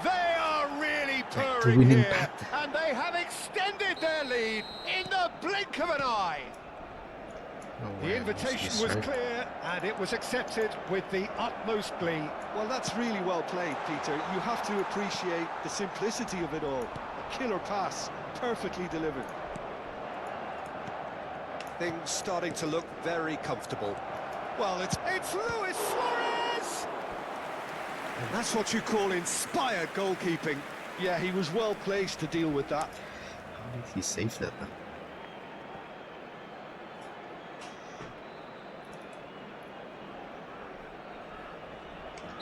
[SPEAKER 3] They are really purring
[SPEAKER 2] winning
[SPEAKER 3] here,
[SPEAKER 2] battle.
[SPEAKER 3] and they have extended their lead in the blink of an eye.
[SPEAKER 2] No
[SPEAKER 3] The
[SPEAKER 2] way,
[SPEAKER 3] invitation
[SPEAKER 2] this
[SPEAKER 3] was
[SPEAKER 2] right.
[SPEAKER 3] clear, and it was accepted with the utmost glee.
[SPEAKER 4] Well, that's really well played, Peter. You have to appreciate the simplicity of it all. A killer pass, perfectly delivered.
[SPEAKER 3] Things starting to look very comfortable.
[SPEAKER 4] Well, it's
[SPEAKER 3] Luis Suarez! And that's what you call inspired goalkeeping.
[SPEAKER 4] Yeah, he was well placed to deal with that.
[SPEAKER 2] How did he save that?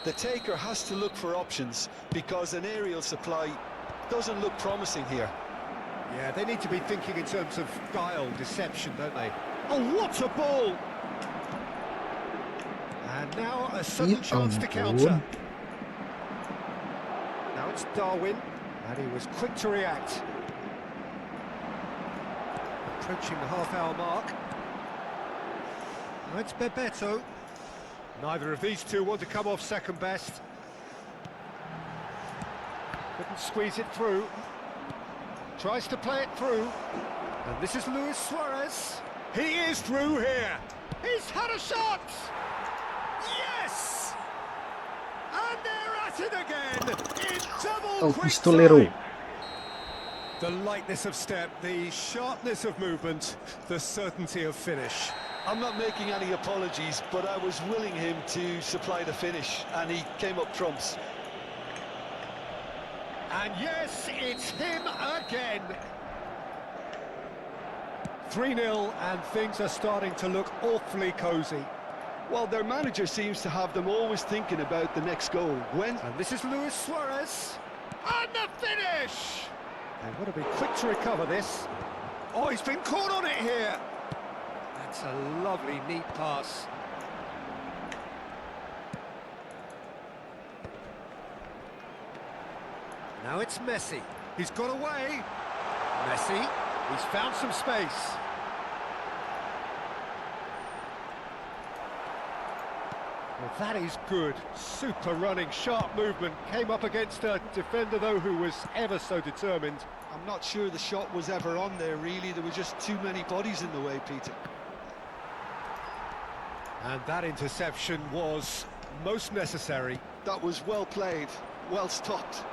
[SPEAKER 4] The taker has to look for options, because an aerial supply doesn't look promising here.
[SPEAKER 3] Yeah, they need to be thinking in terms of guile, deception, don't they? Oh, what a ball! And now a sudden chance to counter. Now it's Darwin, and he was quick to react. Approaching the half-hour mark. It's Bebeto. Neither of these two want to come off second best. Couldn't squeeze it through. Tries to play it through. And this is Luis Suarez. He is through here. He's had a shot. Yes! And they're at it again in double
[SPEAKER 2] Oh,
[SPEAKER 3] quick
[SPEAKER 2] pistolero.
[SPEAKER 3] time. The lightness of step, the sharpness of movement, the certainty of finish.
[SPEAKER 4] I'm not making any apologies, but I was willing him to supply the finish, and he came up trumps.
[SPEAKER 3] And yes, it's him again. 3-0, and things are starting to look awfully cosy.
[SPEAKER 4] Well, their manager seems to have them always thinking about the next goal. When?
[SPEAKER 3] And this is Luis Suarez. And the finish! They've got to be quick to recover this. Oh, he's been caught on it here. That's a lovely, neat pass. Now it's Messi. He's got away. Messi, he's found some space. Well, that is good. Super running, sharp movement. Came up against a defender, though, who was ever so determined.
[SPEAKER 4] I'm not sure the shot was ever on there, really. There were just too many bodies in the way, Peter.
[SPEAKER 3] And that interception was most necessary.
[SPEAKER 4] That was well played, well stopped.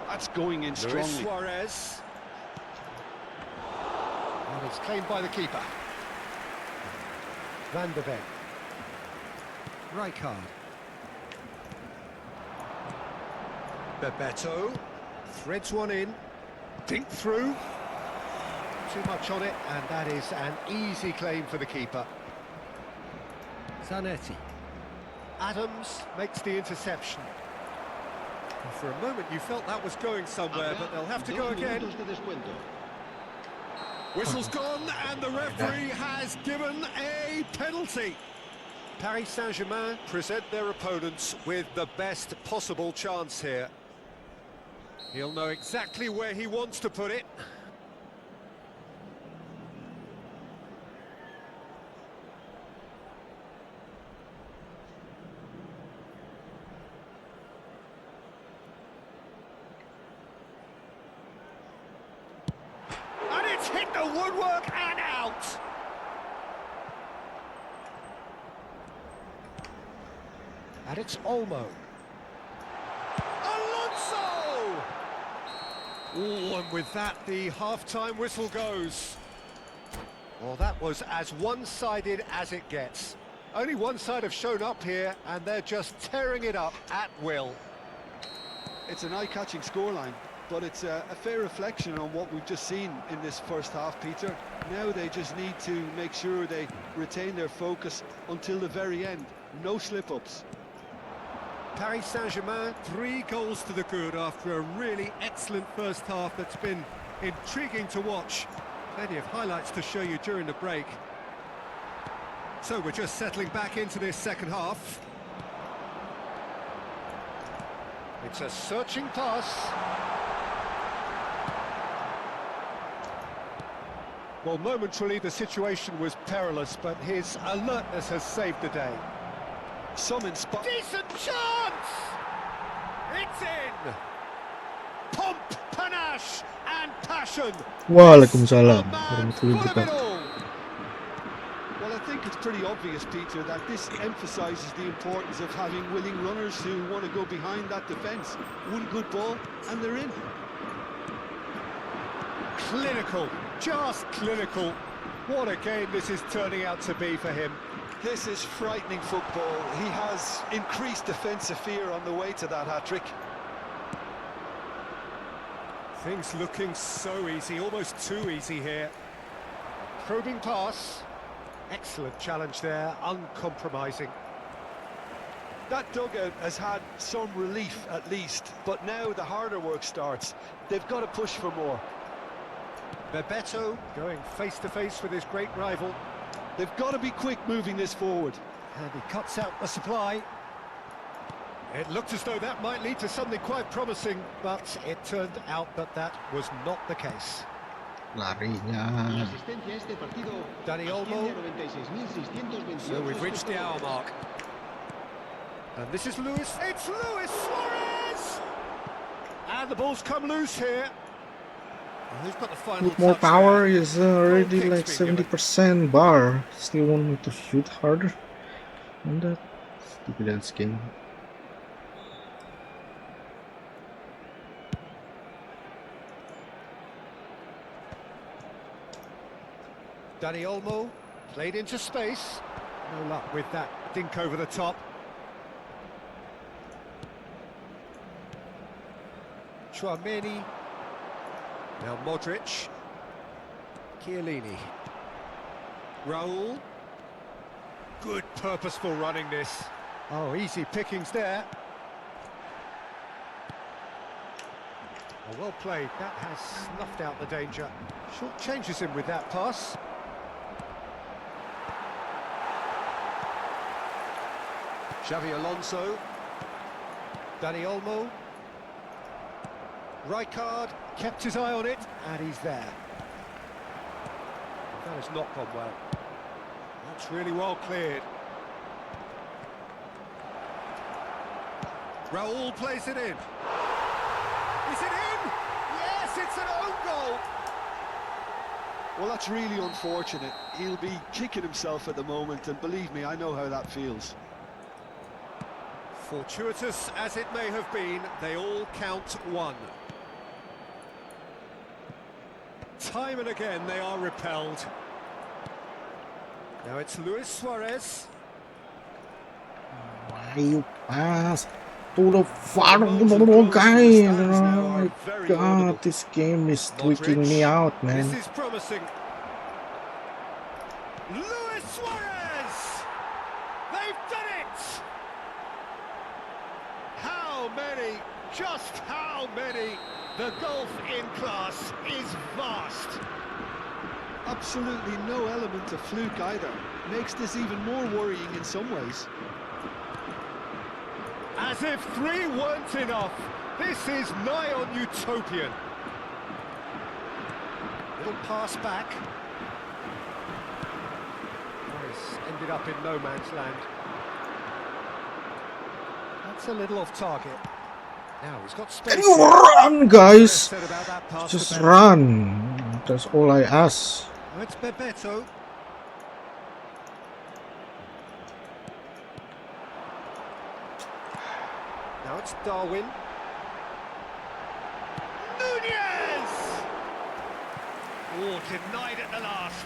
[SPEAKER 4] That's going in strongly.
[SPEAKER 3] Luis Suarez. And it's claimed by the keeper. Van de Ven. Rijkaard. Bebeto. Threads one in. Dink through. Too much on it, and that is an easy claim for the keeper. Zanetti. Adams makes the interception. And for a moment you felt that was going somewhere, but they'll have to go again. Whistle's gone, and the referee has given a penalty. Paris Saint-Germain present their opponents with the best possible chance here. He'll know exactly where he wants to put it. And it's hit the woodwork and out. And it's Olmo. Alonso! Oh, and with that, the half-time whistle goes. Well, that was as one-sided as it gets. Only one side have shown up here, and they're just tearing it up at will.
[SPEAKER 4] It's an eye-catching scoreline, but it's a fair reflection on what we've just seen in this first half, Peter. Now they just need to make sure they retain their focus until the very end. No slip-ups.
[SPEAKER 3] Paris Saint-Germain, 3 goals to the good after a really excellent first half that's been intriguing to watch. Plenty of highlights to show you during the break. So we're just settling back into this second half. It's a searching pass. Well, momentarily the situation was perilous, but his alertness has saved the day.
[SPEAKER 4] Some inspired.
[SPEAKER 3] Decent chance! It's in! Pomp, panache and passion.
[SPEAKER 2] Waalaikumsalam
[SPEAKER 3] A man
[SPEAKER 2] warahmatullahi
[SPEAKER 3] full of it
[SPEAKER 2] wabarakatuh.
[SPEAKER 3] all.
[SPEAKER 4] Well, I think it's pretty obvious, Peter, that this emphasises the importance of having willing runners who want to go behind that defence. One good ball, and they're in.
[SPEAKER 3] Clinical, just clinical. What a game this is turning out to be for him.
[SPEAKER 4] This is frightening football. He has increased defensive fear on the way to that hat-trick.
[SPEAKER 3] Things looking so easy, almost too easy here. Probing pass. Excellent challenge there, uncompromising.
[SPEAKER 4] That dugout has had some relief at least, but now the harder work starts. They've got to push for more.
[SPEAKER 3] Bebeto going face-to-face with his great rival.
[SPEAKER 4] They've got to be quick moving this forward.
[SPEAKER 3] And he cuts out the supply. It looked as though that might lead to something quite promising, but it turned out that that was not the case.
[SPEAKER 2] Larinya.
[SPEAKER 3] Danny Olmo. So we've reached the hour mark. And this is Luis. It's Luis Suarez! And the ball's come loose here. And who's got the final
[SPEAKER 2] With more
[SPEAKER 3] touch
[SPEAKER 2] power
[SPEAKER 3] there?
[SPEAKER 2] is already
[SPEAKER 3] Goal
[SPEAKER 2] like
[SPEAKER 3] kick's been given.
[SPEAKER 2] 70% bar. Still want me to shoot harder on that stupid ass game.
[SPEAKER 3] Danny Olmo played into space. No luck with that dink over the top. Chouameni. Now Modric. Chiellini. Raul. Good purposeful running this. Oh, easy pickings there. Oh, well played. That has snuffed out the danger. Short changes him with that pass. Xavi Alonso. Danny Olmo. Rijkaard kept his eye on it, and he's there. That has not gone well. That's really well cleared. Raul plays it in. Is it in? Yes, it's an own goal.
[SPEAKER 4] Well, that's really unfortunate. He'll be kicking himself at the moment, and believe me, I know how that feels.
[SPEAKER 3] Fortuitous as it may have been, they all count one. Time and again they are repelled. Now it's Luis Suarez.
[SPEAKER 2] Why you pass to the far guy? Oh my god, this game is tweaking me out, man.
[SPEAKER 3] This is promising. Luis Suarez! They've done it! How many? Just how many? The gulf in class is vast.
[SPEAKER 4] Absolutely no element of fluke either. Makes this even more worrying in some ways.
[SPEAKER 3] As if three weren't enough, this is nigh on utopian. Little pass back. Nice, ended up in no man's land. That's a little off target. Now he's got space.
[SPEAKER 2] Can you run, guys? Just run. That's all I ask.
[SPEAKER 3] It's Bebeto. Now it's Darwin. Nunez! Oh, denied at the last.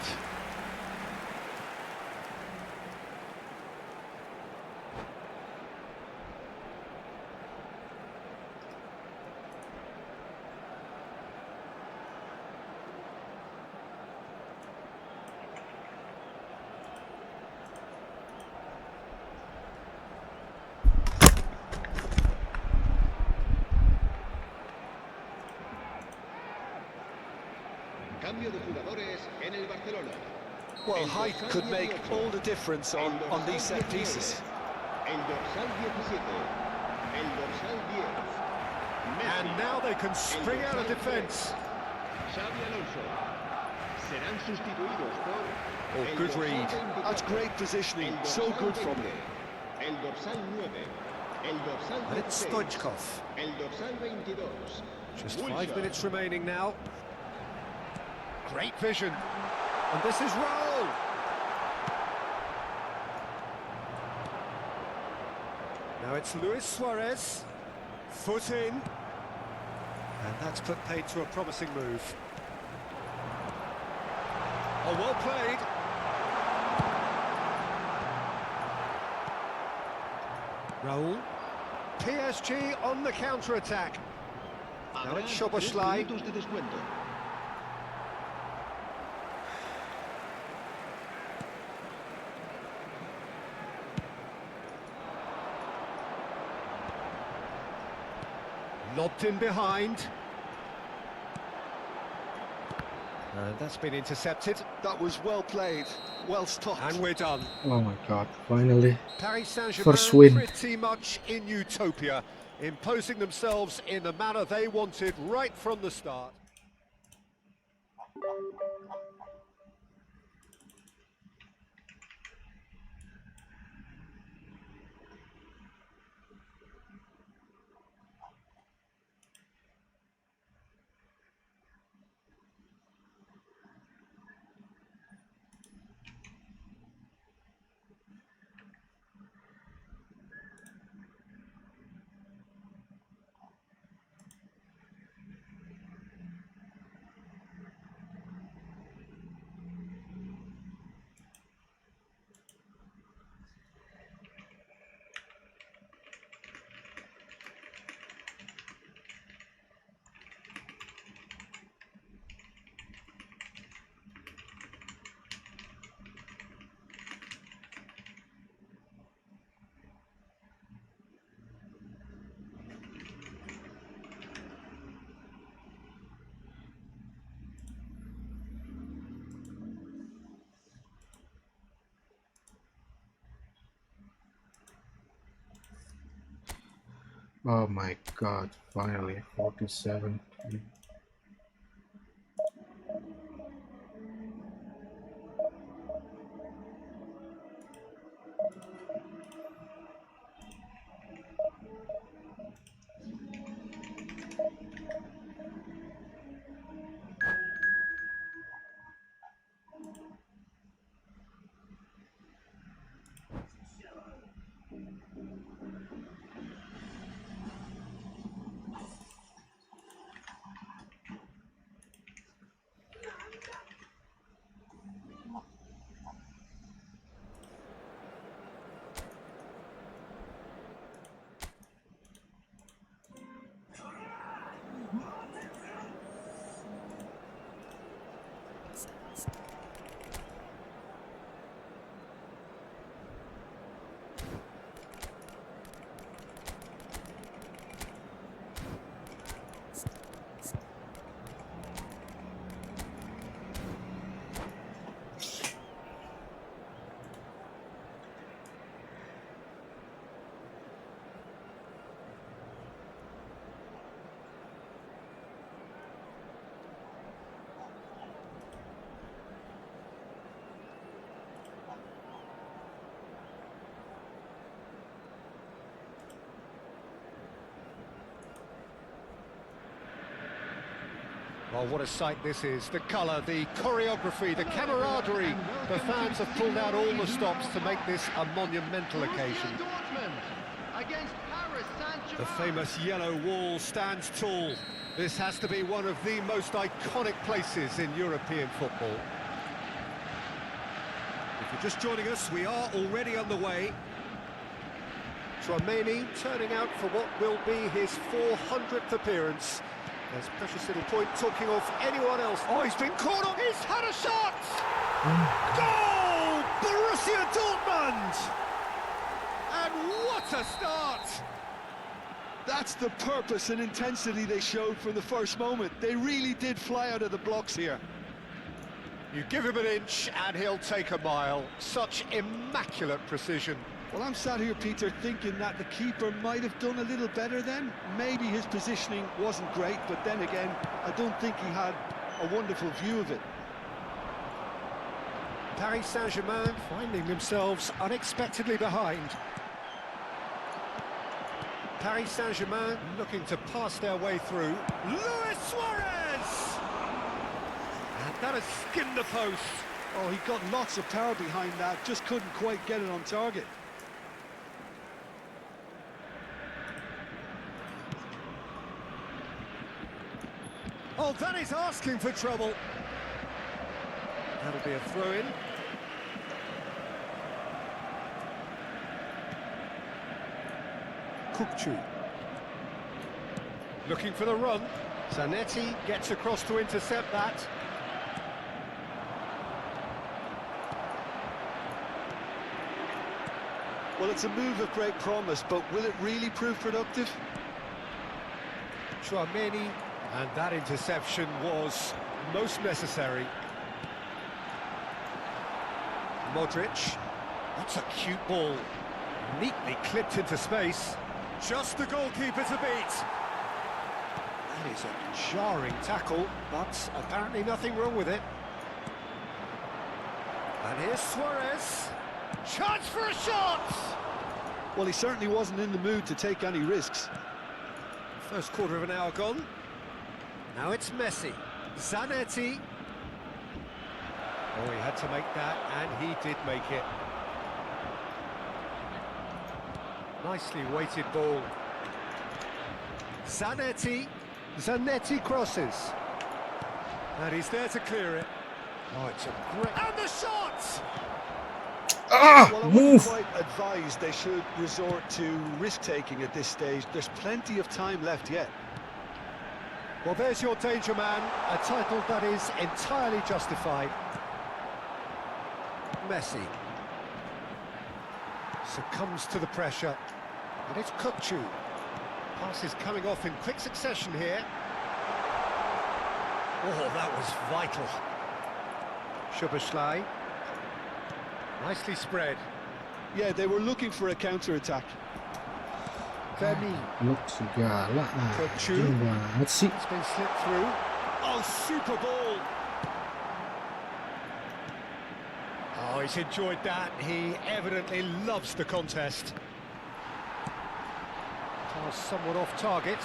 [SPEAKER 4] Well, height could make all the difference on these set pieces.
[SPEAKER 3] And now they can spring out of defence. Oh, good read.
[SPEAKER 4] That's great positioning, so good from them.
[SPEAKER 3] And it's Stoichkov. Just 5 minutes remaining now. Great vision. And this is Raul. Now it's Luis Suarez. Foot in. And that's put paid to a promising move. Oh, well played. Raul. PSG on the counter-attack. Now it's Szoboszlai. Lobbed in behind. And that's been intercepted.
[SPEAKER 4] That was well played, well stopped.
[SPEAKER 3] And we're done.
[SPEAKER 2] Oh my god, finally.
[SPEAKER 3] Paris
[SPEAKER 2] First
[SPEAKER 3] Saint-Germain
[SPEAKER 2] win.
[SPEAKER 3] pretty much in utopia, imposing themselves in the manner they wanted right from the start.
[SPEAKER 2] Oh my god, finally, 47.
[SPEAKER 3] Oh, what a sight this is. The colour, the choreography, the camaraderie. The fans have pulled out all the stops to make this a monumental occasion. The famous yellow wall stands tall. This has to be one of the most iconic places in European football. If you're just joining us, we are already on the way. Fermin turning out for what will be his 400th appearance. There's a precious little point talking of anyone else. Oh, he's been caught on. He's had a shot! Goal! Borussia Dortmund! And what a start!
[SPEAKER 4] That's the purpose and intensity they showed from the first moment. They really did fly out of the blocks here.
[SPEAKER 3] You give him an inch and he'll take a mile. Such immaculate precision.
[SPEAKER 4] Well, I'm sat here, Peter, thinking that the keeper might have done a little better then. Maybe his positioning wasn't great, but then again, I don't think he had a wonderful view of it.
[SPEAKER 3] Paris Saint-Germain finding themselves unexpectedly behind. Paris Saint-Germain looking to pass their way through. Luis Suarez! And that has skinned the post.
[SPEAKER 4] Oh, he got lots of power behind that, just couldn't quite get it on target.
[SPEAKER 3] Oh, that is asking for trouble. That'll be a throw-in. Kukçu. Looking for the run. Zanetti gets across to intercept that.
[SPEAKER 4] Well, it's a move of great promise, but will it really prove productive?
[SPEAKER 3] Chouameni, and that interception was most necessary. Modric, that's a cute ball, neatly clipped into space. Just the goalkeeper to beat. That is a jarring tackle, but apparently nothing wrong with it. And here's Suarez. Chance for a shot!
[SPEAKER 4] Well, he certainly wasn't in the mood to take any risks.
[SPEAKER 3] First quarter of an hour gone. Now it's Messi. Zanetti. Oh, he had to make that, and he did make it. Nicely weighted ball. Zanetti. Zanetti crosses. And he's there to clear it. Oh, it's a great... And the shot!
[SPEAKER 2] Ah,
[SPEAKER 4] Well, I
[SPEAKER 2] move!
[SPEAKER 4] wouldn't quite advise they should resort to risk-taking at this stage. There's plenty of time left yet.
[SPEAKER 3] Well, there's your danger man, a title that is entirely justified. Messi succumbs to the pressure, and it's Kukçu. Passes coming off in quick succession here. Oh, that was vital. Szoboszlai. Nicely spread.
[SPEAKER 4] Yeah, they were looking for a counter-attack. Fermin.
[SPEAKER 2] Look segala
[SPEAKER 3] Kukçu.
[SPEAKER 2] anjing banget sih.
[SPEAKER 3] It's been slipped through. Oh, super ball. Oh, he's enjoyed that. He evidently loves the contest. Pass somewhat off target.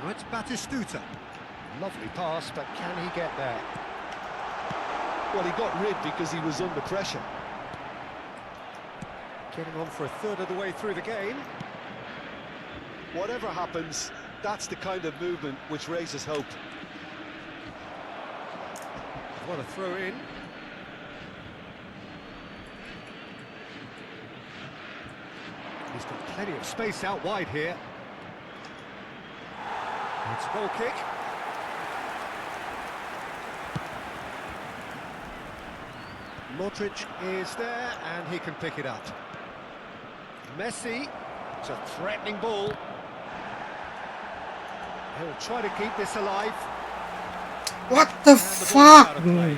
[SPEAKER 3] Now it's Batistuta. Lovely pass, but can he get there?
[SPEAKER 4] Well, he got rid because he was under pressure.
[SPEAKER 3] Getting on for a third of the way through the game.
[SPEAKER 4] Whatever happens, that's the kind of movement which raises hope.
[SPEAKER 3] What a throw in. He's got plenty of space out wide here. It's a goal kick. Modric is there, and he can pick it up. Messi, it's a threatening ball. He'll try to keep this alive.
[SPEAKER 2] What the
[SPEAKER 3] And the ball's out
[SPEAKER 2] fuck?
[SPEAKER 3] of play.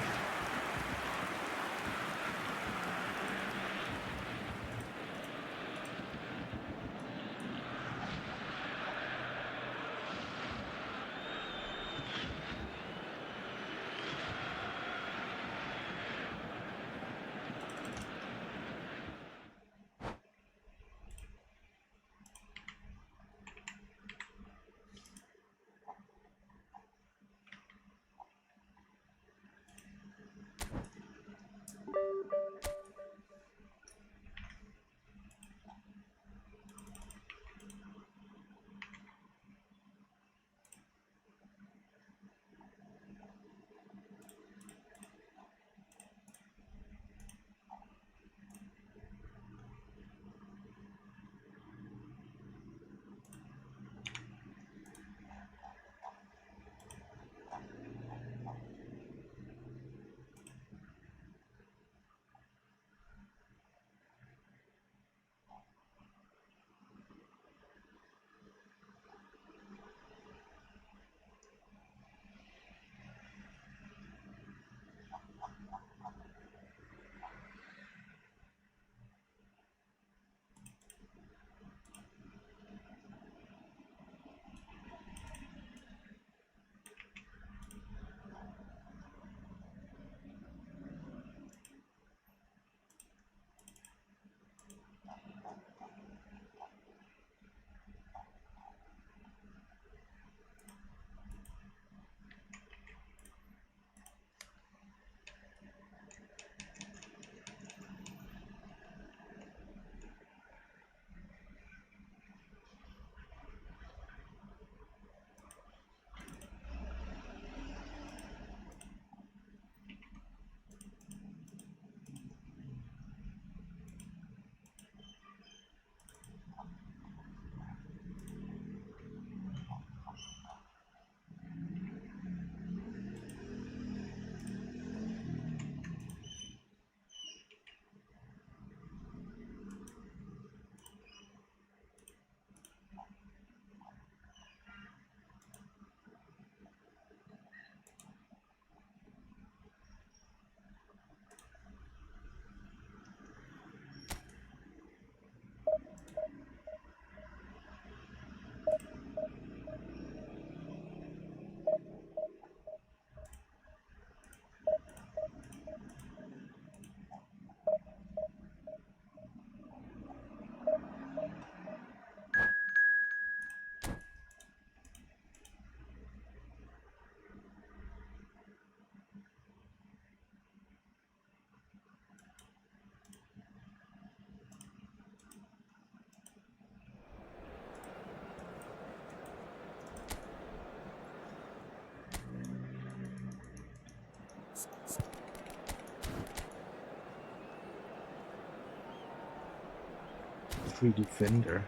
[SPEAKER 2] 3 defender.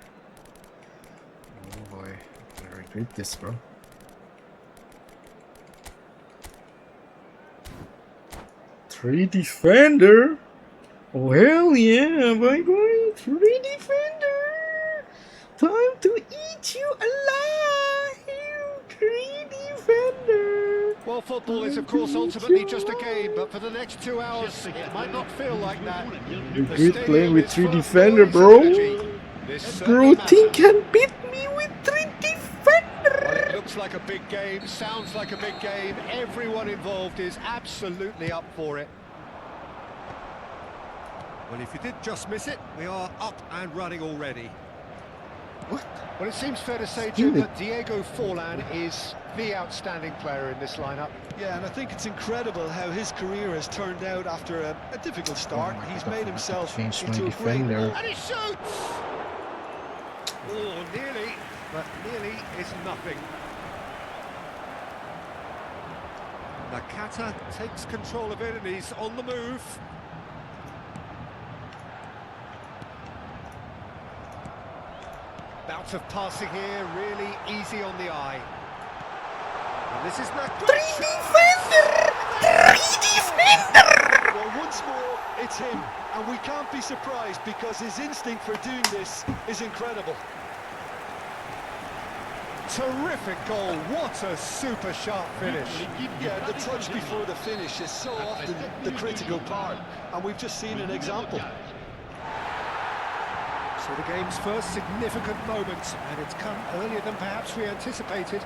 [SPEAKER 2] Oh boy, I regret this, bro. 3 defender? Oh hell yeah, my boy! 3 defender! Time to eat you alive! 3 defender!
[SPEAKER 3] Well, football is, of course, ultimately just a game, but for the next 2 hours, it might not feel like that.
[SPEAKER 2] You're
[SPEAKER 3] The
[SPEAKER 2] good
[SPEAKER 3] stadium
[SPEAKER 2] playing with
[SPEAKER 3] is
[SPEAKER 2] 3
[SPEAKER 3] full of
[SPEAKER 2] defender,
[SPEAKER 3] noise
[SPEAKER 2] bro!
[SPEAKER 3] and energy. This
[SPEAKER 2] Bro,
[SPEAKER 3] certainly
[SPEAKER 2] think
[SPEAKER 3] matters.
[SPEAKER 2] can beat me with 3 defender!
[SPEAKER 3] Well, it looks like a big game, sounds like a big game. Everyone involved is absolutely up for it. Well, if you did just miss it, we are up and running already.
[SPEAKER 2] What?
[SPEAKER 3] Well, it seems fair to say,
[SPEAKER 2] Steal
[SPEAKER 3] Jim,
[SPEAKER 2] it.
[SPEAKER 3] that Diego Forlan is the outstanding player in this lineup.
[SPEAKER 4] Yeah, and I think it's incredible how his career has turned out after a difficult start.
[SPEAKER 2] Oh my
[SPEAKER 4] He's
[SPEAKER 2] God,
[SPEAKER 4] made
[SPEAKER 2] I
[SPEAKER 4] himself
[SPEAKER 2] changed my
[SPEAKER 4] into a great
[SPEAKER 2] defender.
[SPEAKER 4] ball.
[SPEAKER 3] And he shoots! Oh, nearly, but nearly is nothing. Nakata takes control of it and he's on the move. Bout of passing here, really easy on the eye. And this is Nakata.
[SPEAKER 2] 3 defender! 3 defender!
[SPEAKER 4] Well, once more, it's him, and we can't be surprised because his instinct for doing this is incredible.
[SPEAKER 3] Terrific goal, what a super sharp finish.
[SPEAKER 4] Yeah, the touch before the finish is so often the critical part, and we've just seen an example.
[SPEAKER 3] So the game's first significant moment, and it's come earlier than perhaps we anticipated.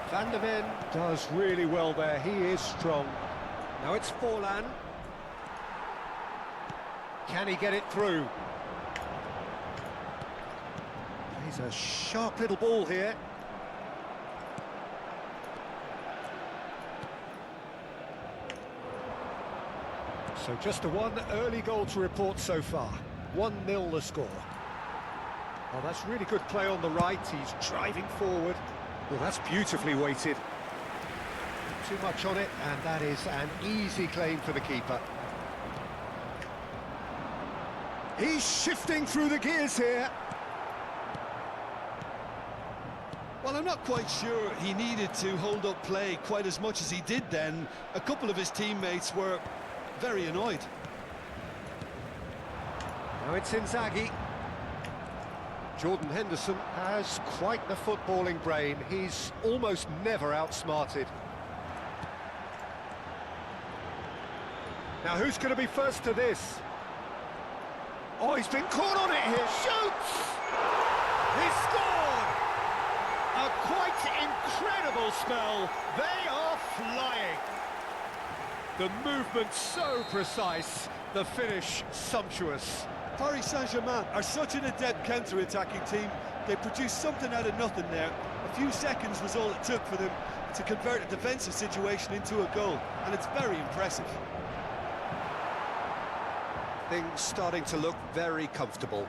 [SPEAKER 3] Van der Ven does really well there, he is strong. Now it's Forlan. Can he get it through? He's a sharp little ball here. So just the one early goal to report so far. 1-0 the score. Oh, that's really good play on the right. He's driving forward. Well, that's beautifully weighted. Too much on it, and that is an easy claim for the keeper. He's shifting through the gears here.
[SPEAKER 4] Well, I'm not quite sure he needed to hold up play quite as much as he did then. A couple of his teammates were very annoyed.
[SPEAKER 3] Now it's Inzaghi. Jordan Henderson has quite the footballing brain. He's almost never outsmarted. Now who's going to be first to this? Oh, he's been caught on it here. Shoots! He scored! A quite incredible spell. They are flying. The movement so precise, the finish sumptuous.
[SPEAKER 4] Paris Saint-Germain are such an adept counter-attacking team. They produced something out of nothing there. A few seconds was all it took for them to convert a defensive situation into a goal, and it's very impressive.
[SPEAKER 3] Things starting to look very comfortable.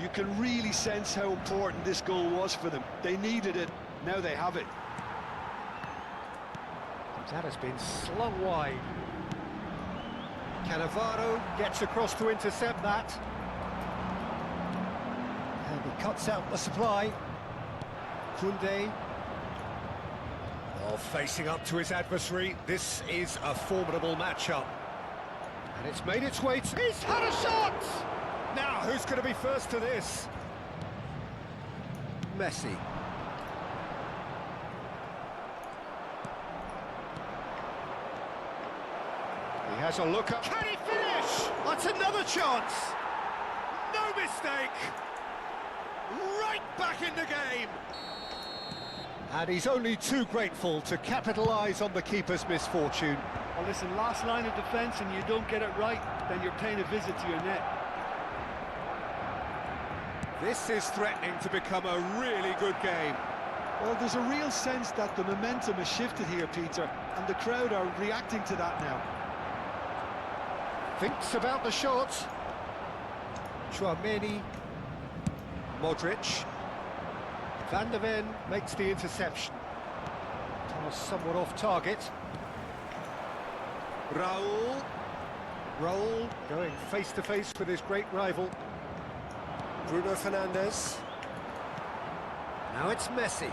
[SPEAKER 4] You can really sense how important this goal was for them. They needed it, now they have it.
[SPEAKER 3] That has been slung wide. Cannavaro gets across to intercept that. And he cuts out the supply. Koundé. Oh, facing up to his adversary. This is a formidable matchup. And it's made its way to... He's had a shot! Now, who's going to be first to this? Messi. He has a look up. Can he finish? That's another chance. No mistake. Right back in the game. And he's only too grateful to capitalise on the keeper's misfortune.
[SPEAKER 7] Well, listen, last line of defence and you don't get it right, then you're paying a visit to your net.
[SPEAKER 3] This is threatening to become a really good game.
[SPEAKER 4] Well, there's a real sense that the momentum has shifted here, Peter, and the crowd are reacting to that now.
[SPEAKER 3] Thinks about the shot. Chouameni. Modric. Van der Ven makes the interception. Pass somewhat off target. Raul going face to face with his great rival. Bruno Fernandes. Now it's Messi.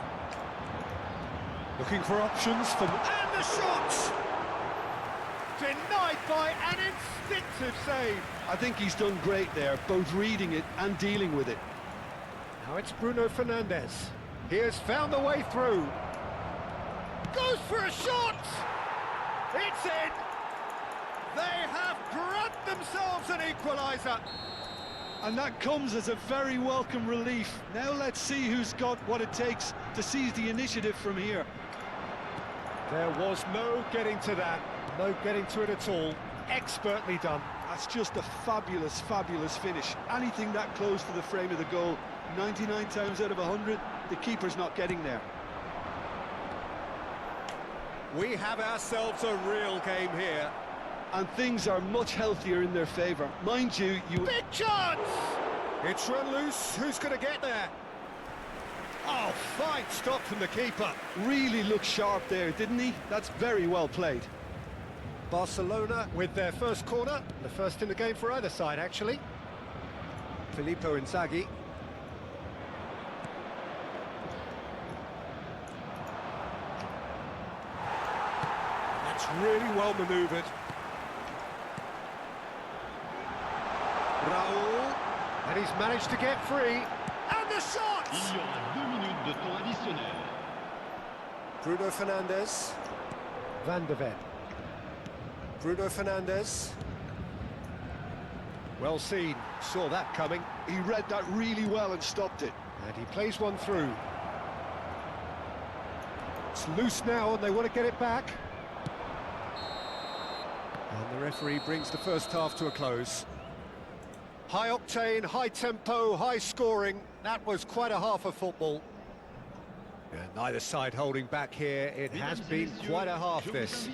[SPEAKER 3] Looking for options for... And the shot! Denied by an instinctive save.
[SPEAKER 4] I think he's done great there, both reading it and dealing with it.
[SPEAKER 3] Now it's Bruno Fernandes. He has found the way through. Goes for a shot! It's in! They have grabbed themselves an equaliser.
[SPEAKER 4] And that comes as a very welcome relief. Now let's see who's got what it takes to seize the initiative from here.
[SPEAKER 3] There was no getting to that. No getting to it at all. Expertly done.
[SPEAKER 4] That's just a fabulous, fabulous finish. Anything that close to the frame of the goal, 99 times out of 100, the keeper's not getting there.
[SPEAKER 3] We have ourselves a real game here.
[SPEAKER 4] And things are much healthier in their favour. Mind you,
[SPEAKER 3] Big chance! It's run loose. Who's going to get there? Oh, fine stop from the keeper.
[SPEAKER 4] really looked sharp there, didn't he? That's very well played.
[SPEAKER 3] Barcelona with their first corner. The first in the game for either side, actually. Filippo Inzaghi. That's really well manoeuvred. Raúl, and he's managed to get free, and the shot!
[SPEAKER 5] Il y aura 2 minutes de temps additionnel.
[SPEAKER 3] Bruno Fernandes. Van de Ven. Bruno Fernandes. Well seen, saw that coming.
[SPEAKER 4] He read that really well and stopped it.
[SPEAKER 3] And he plays one through. It's loose now and they want to get it back. And the referee brings the first half to a close. High octane, high tempo, high scoring. That was quite a half of football. And neither side holding back here. It has been quite a half, this.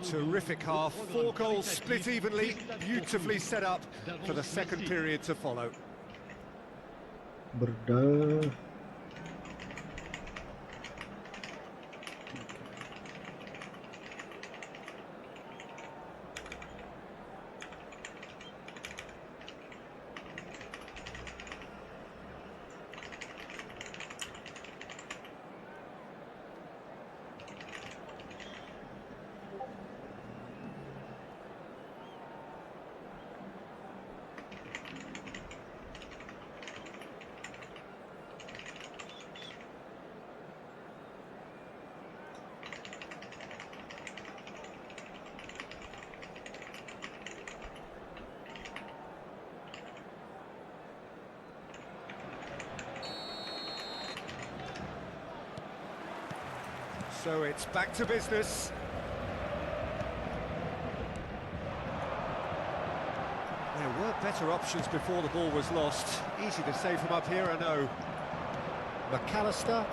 [SPEAKER 3] Terrific half. 4 goals split evenly. Beautifully set up for the second period to follow.
[SPEAKER 2] Berda.
[SPEAKER 3] So it's back to business. There were better options before the ball was lost. Easy to say from up here, I know. McAllister.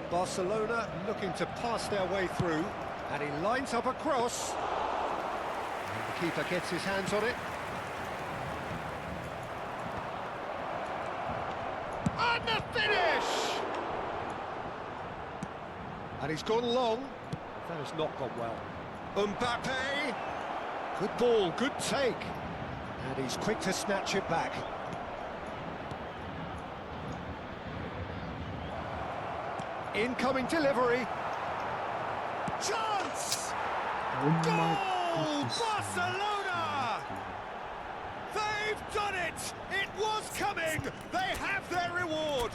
[SPEAKER 3] Barcelona looking to pass their way through. And he lines up a cross. And the keeper gets his hands on it. And the finish! And he's gone long. That has not gone well. Mbappe! Good ball, good take. And he's quick to snatch it back. Incoming delivery. Chance!
[SPEAKER 2] Oh
[SPEAKER 3] Goal!
[SPEAKER 2] my goodness.
[SPEAKER 3] Barcelona! They've done it! It was coming! They have their reward!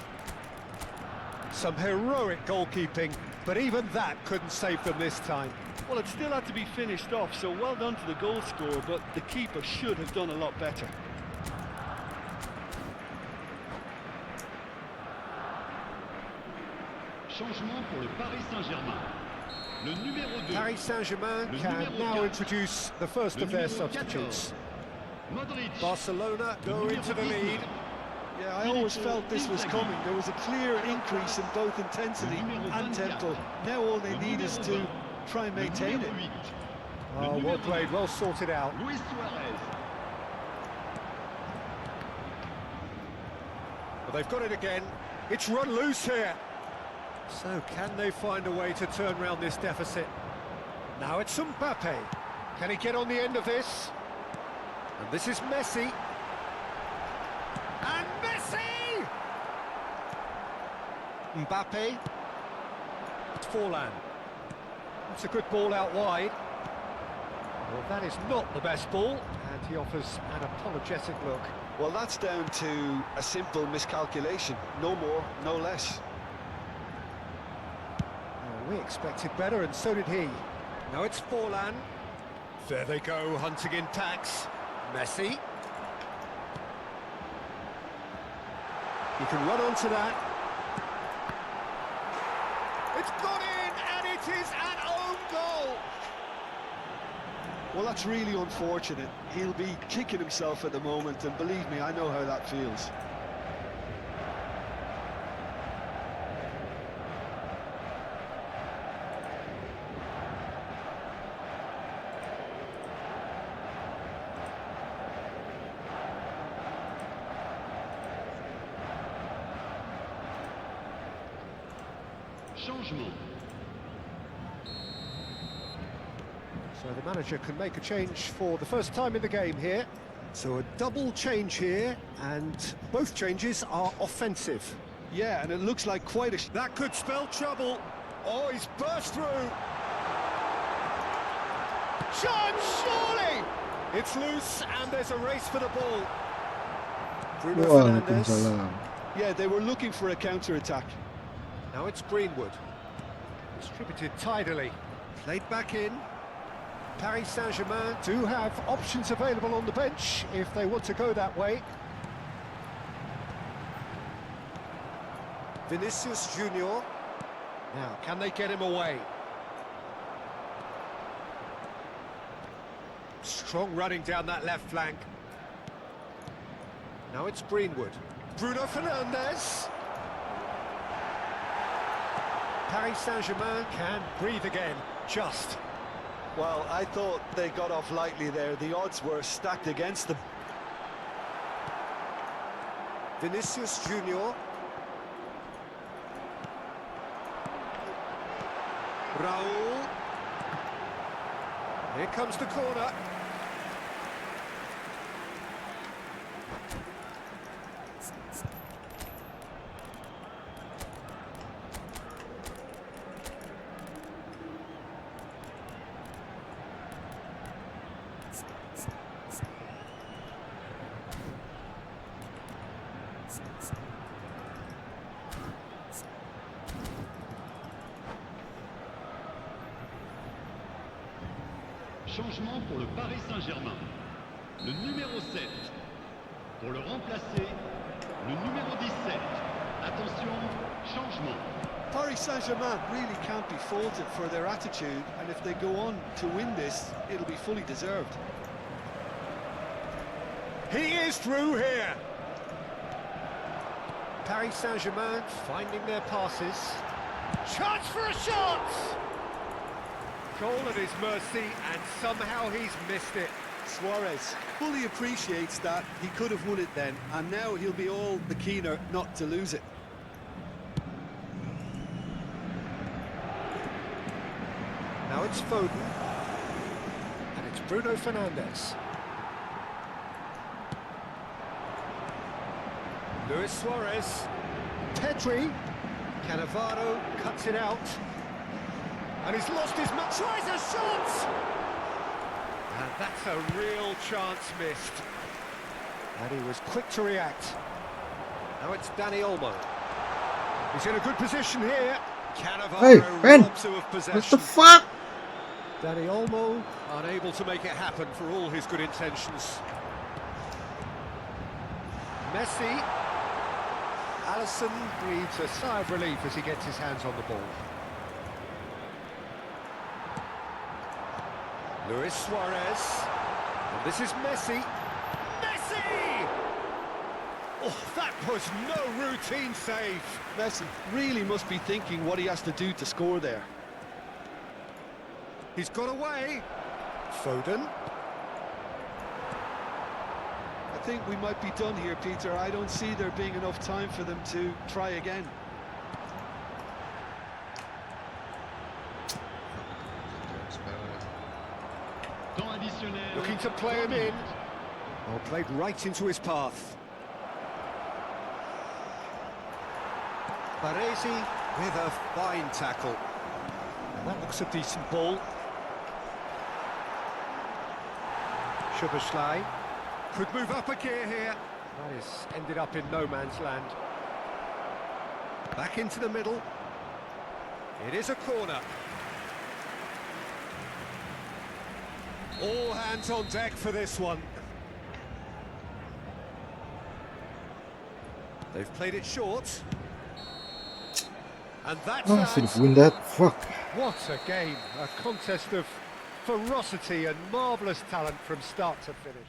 [SPEAKER 3] Some heroic goalkeeping, but even that couldn't save them this time.
[SPEAKER 7] Well, it still had to be finished off, so well done to the goal scorer, but the keeper should have done a lot better.
[SPEAKER 5] Changement pour le Paris Saint-Germain. Le numéro 2.
[SPEAKER 3] Paris Saint-Germain
[SPEAKER 5] Le
[SPEAKER 3] can
[SPEAKER 5] numéro
[SPEAKER 3] now
[SPEAKER 5] 4.
[SPEAKER 3] introduce the first
[SPEAKER 5] Le
[SPEAKER 3] of their
[SPEAKER 5] numéro
[SPEAKER 3] substitutes.
[SPEAKER 5] 14. Modric.
[SPEAKER 3] Barcelona
[SPEAKER 5] Le
[SPEAKER 3] go
[SPEAKER 5] numéro
[SPEAKER 3] into the
[SPEAKER 5] 19.
[SPEAKER 3] lead.
[SPEAKER 4] Yeah, I always felt this was coming. There was a clear increase in both intensity and tempo. Now all they need is to try and maintain it.
[SPEAKER 3] Oh, well played, well sorted out.
[SPEAKER 5] Luis Suarez.
[SPEAKER 3] But they've got it again. It's run loose here. So can they find a way to turn round this deficit? Now it's Mbappe. Can he get on the end of this? And this is Messi. And Messi! Mbappe. It's Forlan. It's a good ball out wide. Well, that is not the best ball, and he offers an apologetic look.
[SPEAKER 4] Well, that's down to a simple miscalculation. No more, no less.
[SPEAKER 3] Well, we expected better, and so did he. Now it's Forlan. There they go, hunting in tacks. Messi. He can run onto that. It's gone in, and it is an own goal.
[SPEAKER 4] Well, that's really unfortunate. He'll be kicking himself at the moment, and believe me, I know how that feels.
[SPEAKER 5] Changement.
[SPEAKER 3] So the manager can make a change for the first time in the game here. So a double change here, and both changes are offensive.
[SPEAKER 4] Yeah, and it looks like quite a...
[SPEAKER 3] That could spell trouble. Oh, he's burst through. Chance, surely! It's loose, and there's a race for the ball. Bruno Fernandes.
[SPEAKER 2] Waalaikumsalam.
[SPEAKER 4] Yeah, they were looking for a counter-attack.
[SPEAKER 3] Now it's Greenwood. Distributed tidily. Played back in. Paris Saint-Germain do have options available on the bench if they want to go that way. Vinicius Junior. Now, can they get him away? Strong running down that left flank. Now it's Greenwood. Bruno Fernandes. Paris Saint-Germain can breathe again, just.
[SPEAKER 4] Well, I thought they got off lightly there. The odds were stacked against them.
[SPEAKER 3] Vinicius Junior. Raul. Here comes the corner.
[SPEAKER 5] Changement pour le Paris Saint-Germain. Le numéro 7. Pour le remplacer, le numéro 17. Attention, changement.
[SPEAKER 4] Paris Saint-Germain really can't be faulted for their attitude, and if they go on to win this, it'll be fully deserved.
[SPEAKER 3] He is through here. Paris Saint-Germain finding their passes. Chance for a shot! Goal at his mercy, and somehow he's missed it.
[SPEAKER 4] Suarez fully appreciates that. He could have won it then, and now he'll be all the keener not to lose it.
[SPEAKER 3] Now it's Foden. And it's Bruno Fernandes. Luis Suarez. Pedri. Cannavaro cuts it out. And he's lost his match. Tries a shot! And that's a real chance missed. And he was quick to react. Now it's Dani Olmo. He's in a good position here. Cannavaro
[SPEAKER 2] Hey, Ben!
[SPEAKER 3] robs him of possession.
[SPEAKER 2] What the fuck?
[SPEAKER 3] Dani Olmo unable to make it happen for all his good intentions. Messi. Alisson breathes a sigh of relief as he gets his hands on the ball. Luis Suarez. And this is Messi. Messi! Oh, that was no routine save.
[SPEAKER 4] Messi really must be thinking what he has to do to score there.
[SPEAKER 3] He's got away. Foden.
[SPEAKER 4] I think we might be done here, Peter. I don't see there being enough time for them to try again.
[SPEAKER 5] Temps additionnel.
[SPEAKER 3] Looking to play him in. Oh, played right into his path. Baresi with a fine tackle. And that looks a decent ball. Szoboszlai could move up a gear here. That is ended up in no man's land. Back into the middle. It is a corner. All hands on deck for this one. They've played it short. And that's
[SPEAKER 2] Oh, I should have win that. Fuck.
[SPEAKER 3] What a game. A contest of ferocity and marvellous talent from start to finish.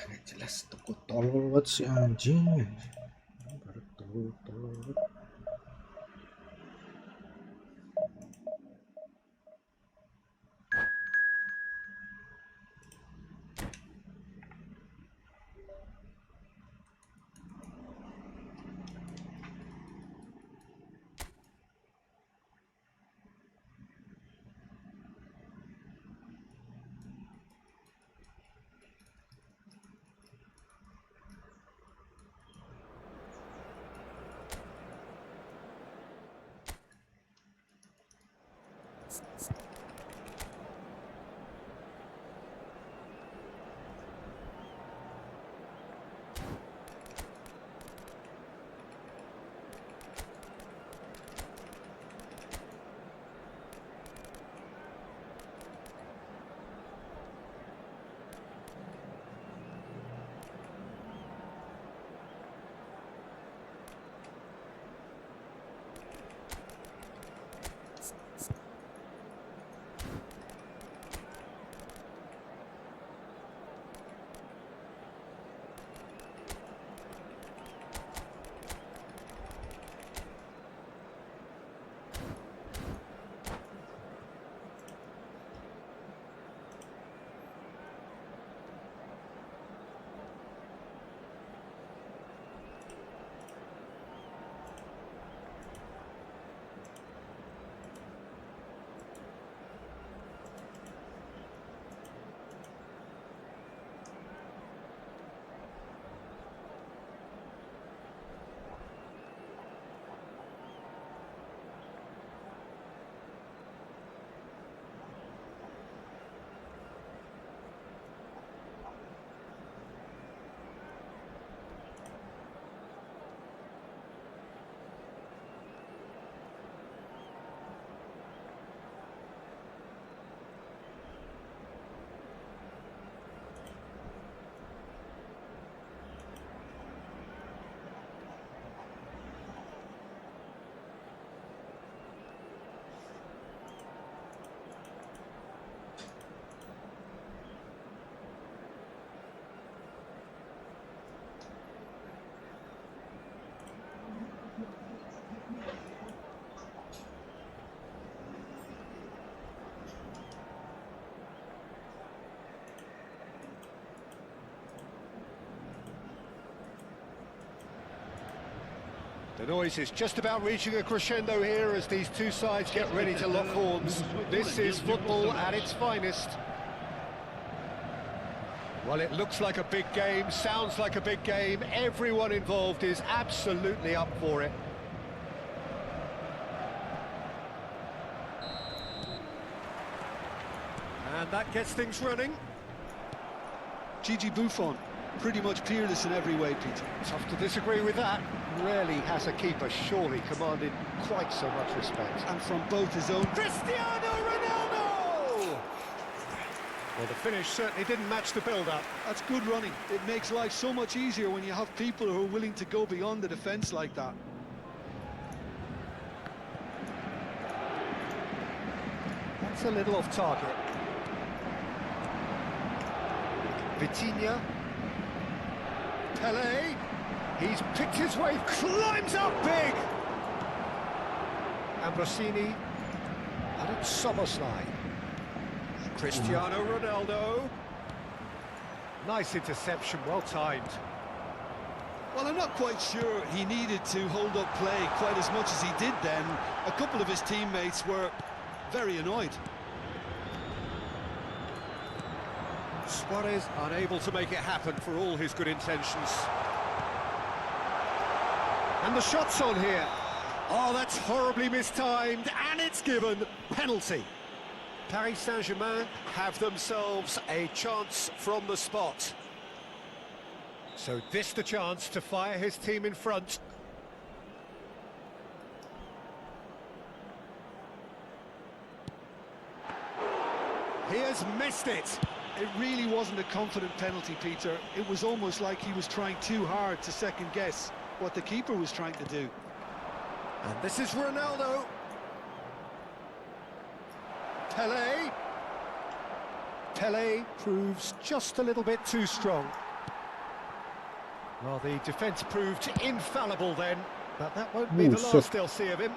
[SPEAKER 2] Nggak jelas toko tolol si anjing. Baru tolol.
[SPEAKER 3] The noise is just about reaching a crescendo here as these two sides get ready to lock horns. This is football at its finest. Well, it looks like a big game, sounds like a big game. Everyone involved is absolutely up for it. And that gets things running.
[SPEAKER 4] Gigi Buffon, pretty much peerless in every way, Peter.
[SPEAKER 3] Tough to disagree with that. Rarely has a keeper surely commanded quite so much respect.
[SPEAKER 4] And from both his own...
[SPEAKER 3] Cristiano Ronaldo! Well, the finish certainly didn't match the build-up.
[SPEAKER 4] That's good running. It makes life so much easier when you have people who are willing to go beyond the defence like that.
[SPEAKER 3] That's a little off target. Vitinha. Pelé. He's picked his way, climbs up big! Ambrosini. And it's Soboslai. Cristiano Ronaldo. Nice interception, well timed.
[SPEAKER 4] Well, I'm not quite sure he needed to hold up play quite as much as he did then. A couple of his teammates were very annoyed.
[SPEAKER 3] Suarez unable to make it happen for all his good intentions. And the shot's on here. Oh, that's horribly mistimed, and it's given penalty. Paris Saint-Germain have themselves a chance from the spot. So this the chance to fire his team in front. He has missed it.
[SPEAKER 4] It really wasn't a confident penalty, Peter. It was almost like he was trying too hard to second-guess what the keeper was trying to do.
[SPEAKER 3] And this is Ronaldo. Pelé. Pelé proves just a little bit too strong. Well, the defence proved infallible then, but that won't be
[SPEAKER 2] Ooh,
[SPEAKER 3] the
[SPEAKER 2] shit.
[SPEAKER 3] last they'll see of him.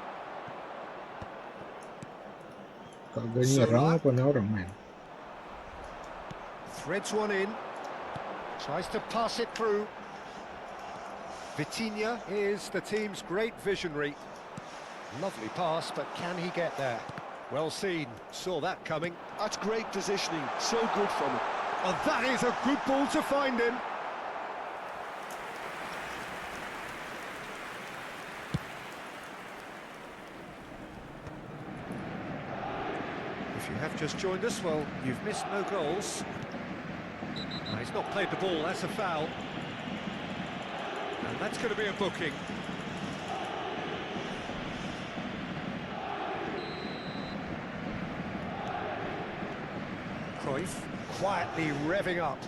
[SPEAKER 2] Kagak nyerang apa nih orang, man?
[SPEAKER 3] Threads one in, tries to pass it through. Vitinha is the team's great visionary. Lovely pass, but can he get there? Well seen, saw that coming.
[SPEAKER 4] That's great positioning, so good from him.
[SPEAKER 3] And that is a good ball to find him. If you have just joined us, well, you've missed no goals. No, he's not played the ball, that's a foul. And that's going to be a booking. Cruyff quietly revving up.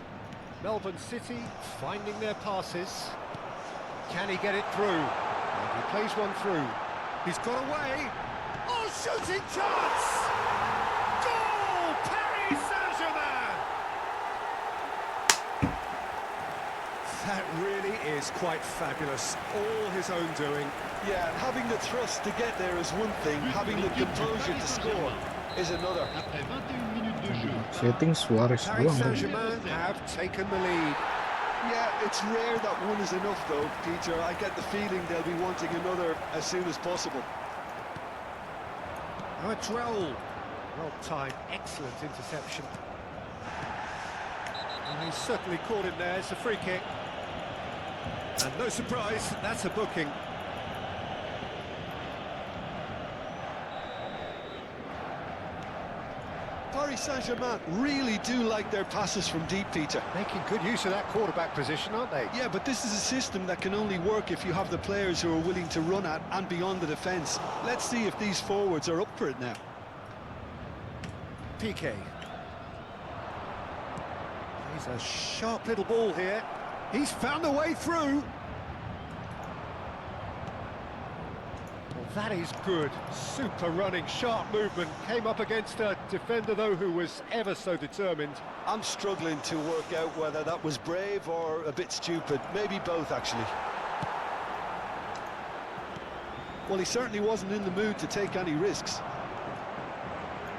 [SPEAKER 3] Melbourne City finding their passes. Can he get it through? And he plays one through. He's got away. Oh, shooting chance! Goal! Paris Saint-Germain! That really is quite fabulous. All his own doing.
[SPEAKER 4] Yeah, and having the thrust to get there is one thing, having the composure to score is another.
[SPEAKER 5] Après 21 minutes de jeu.
[SPEAKER 2] Setting Suarez
[SPEAKER 3] Paris
[SPEAKER 2] doang.
[SPEAKER 3] Saint-Germain have taken the lead.
[SPEAKER 4] Yeah, it's rare that one is enough though, Peter. I get the feeling they'll be wanting another as soon as possible.
[SPEAKER 3] Now a Drell. Well timed, excellent interception. And he's certainly caught him there, it's a free kick. And no surprise, that's a booking.
[SPEAKER 4] Paris Saint-Germain really do like their passes from deep, Peter.
[SPEAKER 3] Making good use of that quarterback position, aren't they?
[SPEAKER 4] Yeah, but this is a system that can only work if you have the players who are willing to run at and beyond the defence. Let's see if these forwards are up for it now.
[SPEAKER 3] Piqué. He's a sharp little ball here. He's found a way through. Well, that is good. Super running, sharp movement. Came up against a defender, though, who was ever so determined.
[SPEAKER 4] I'm struggling to work out whether that was brave or a bit stupid. Maybe both, actually. Well, he certainly wasn't in the mood to take any risks.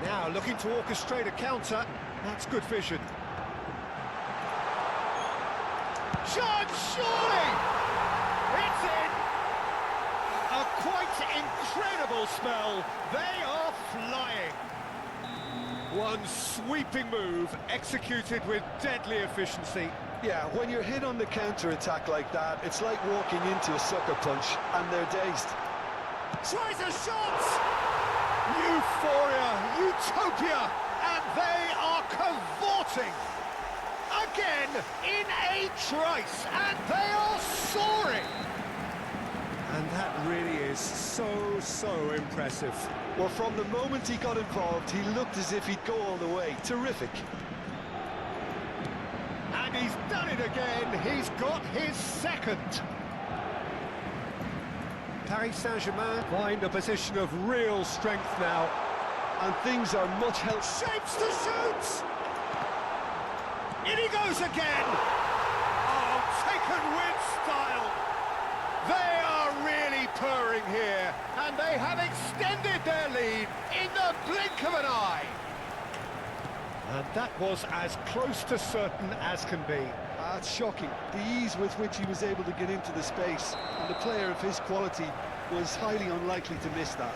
[SPEAKER 3] Now looking to orchestrate a counter. That's good vision. Shot, surely! It's in! A quite incredible spell. They are flying. One sweeping move, executed with deadly efficiency.
[SPEAKER 4] Yeah, when you're hit on the counter-attack like that, it's like walking into a sucker punch, and they're dazed.
[SPEAKER 3] Tries a shot! Euphoria, utopia, and they are cavorting. Again, in a trice, and they are soaring. And that really is so impressive.
[SPEAKER 4] Well, from the moment he got involved, he looked as if he'd go all the way. Terrific.
[SPEAKER 3] And he's done it again. He's got his second. Paris Saint-Germain find a position of real strength now.
[SPEAKER 4] And things are much healthy.
[SPEAKER 3] Shapes to shoot! In he goes again! Oh, taken with style! They are really purring here, and they have extended their lead in the blink of an eye. And that was as close to certain as can be.
[SPEAKER 4] That's shocking. The ease with which he was able to get into the space, and the player of his quality was highly unlikely to miss that.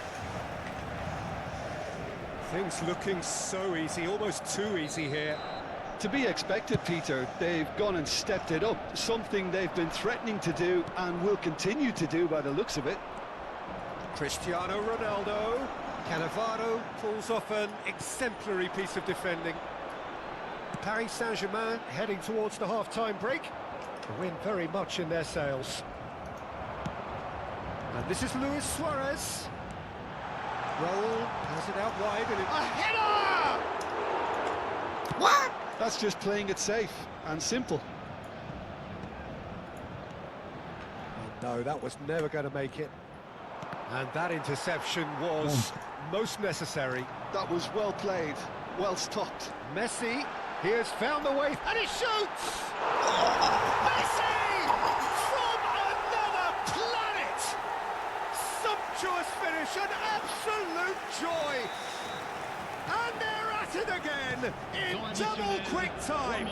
[SPEAKER 3] Things looking so easy, almost too easy here.
[SPEAKER 4] To be expected, Peter. They've gone and stepped it up, something they've been threatening to do and will continue to do by the looks of it.
[SPEAKER 3] Cristiano Ronaldo. Cannavaro pulls off an exemplary piece of defending. Paris Saint-Germain heading towards the half-time break. The wind very much in their sails. And this is Luis Suarez. Raul has it out wide and a header!
[SPEAKER 4] What? That's just playing it safe and simple.
[SPEAKER 3] Oh, no, that was never going to make it. And that interception was most necessary.
[SPEAKER 4] That was well played, well stopped.
[SPEAKER 3] Messi, he has found the way, and he shoots! Messi! It's an absolute joy. And they're at it again in double quick time.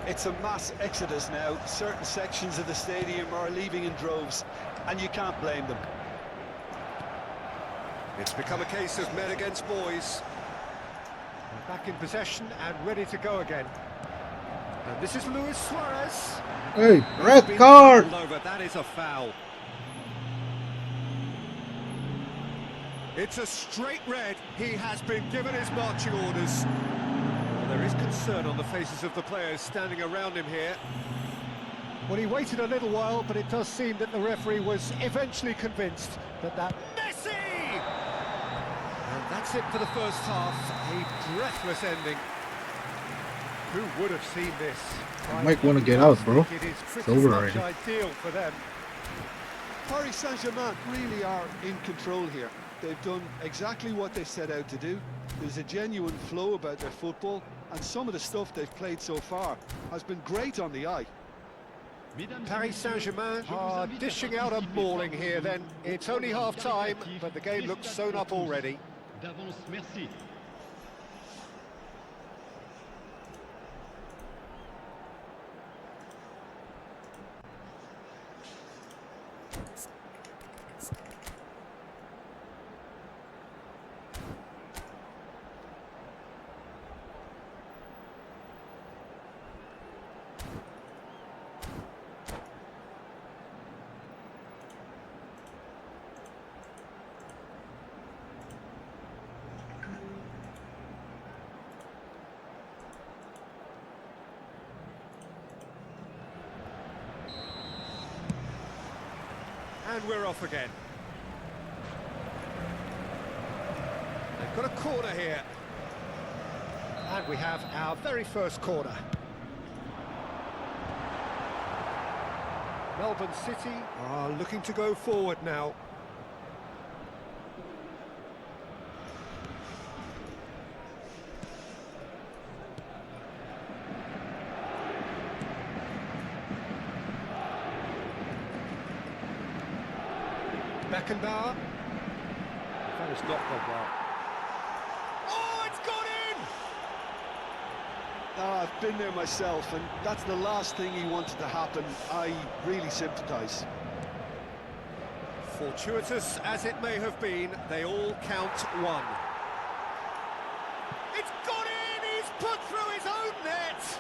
[SPEAKER 4] It's a mass exodus now. Certain sections of the stadium are leaving in droves, and you can't blame them.
[SPEAKER 3] It's become a case of men against boys. They're back in possession and ready to go again. And this is Luis Suarez.
[SPEAKER 2] Hey, red card!
[SPEAKER 3] Over. That is a foul. It's a straight red. He has been given his marching orders. Well, there is concern on the faces of the players standing around him here. Well, he waited a little while, but it does seem that the referee was eventually convinced that Messi! And that's it for the first half. A breathless ending. Who would have seen this?
[SPEAKER 2] You might want to get out, bro.
[SPEAKER 3] It is
[SPEAKER 2] It's
[SPEAKER 3] pretty
[SPEAKER 2] over
[SPEAKER 3] much
[SPEAKER 2] already.
[SPEAKER 3] ideal for them.
[SPEAKER 4] Paris Saint-Germain really are in control here. They've done exactly what they set out to do. There's a genuine flow about their football, and some of the stuff they've played so far has been great on the eye.
[SPEAKER 3] Paris Saint-Germain are dishing out a mauling here then. It's only half-time, but the game looks sewn up already.
[SPEAKER 5] D'avance, merci.
[SPEAKER 3] And we're off again. They've got a corner here. And we have our very first corner. Melbourne City are looking to go forward now. Beckenbauer. That has not gone well. Oh, it's gone in!
[SPEAKER 4] I've been there myself, and that's the last thing he wanted to happen. I really sympathise.
[SPEAKER 3] Fortuitous as it may have been, they all count one. It's gone in! He's put through his own net!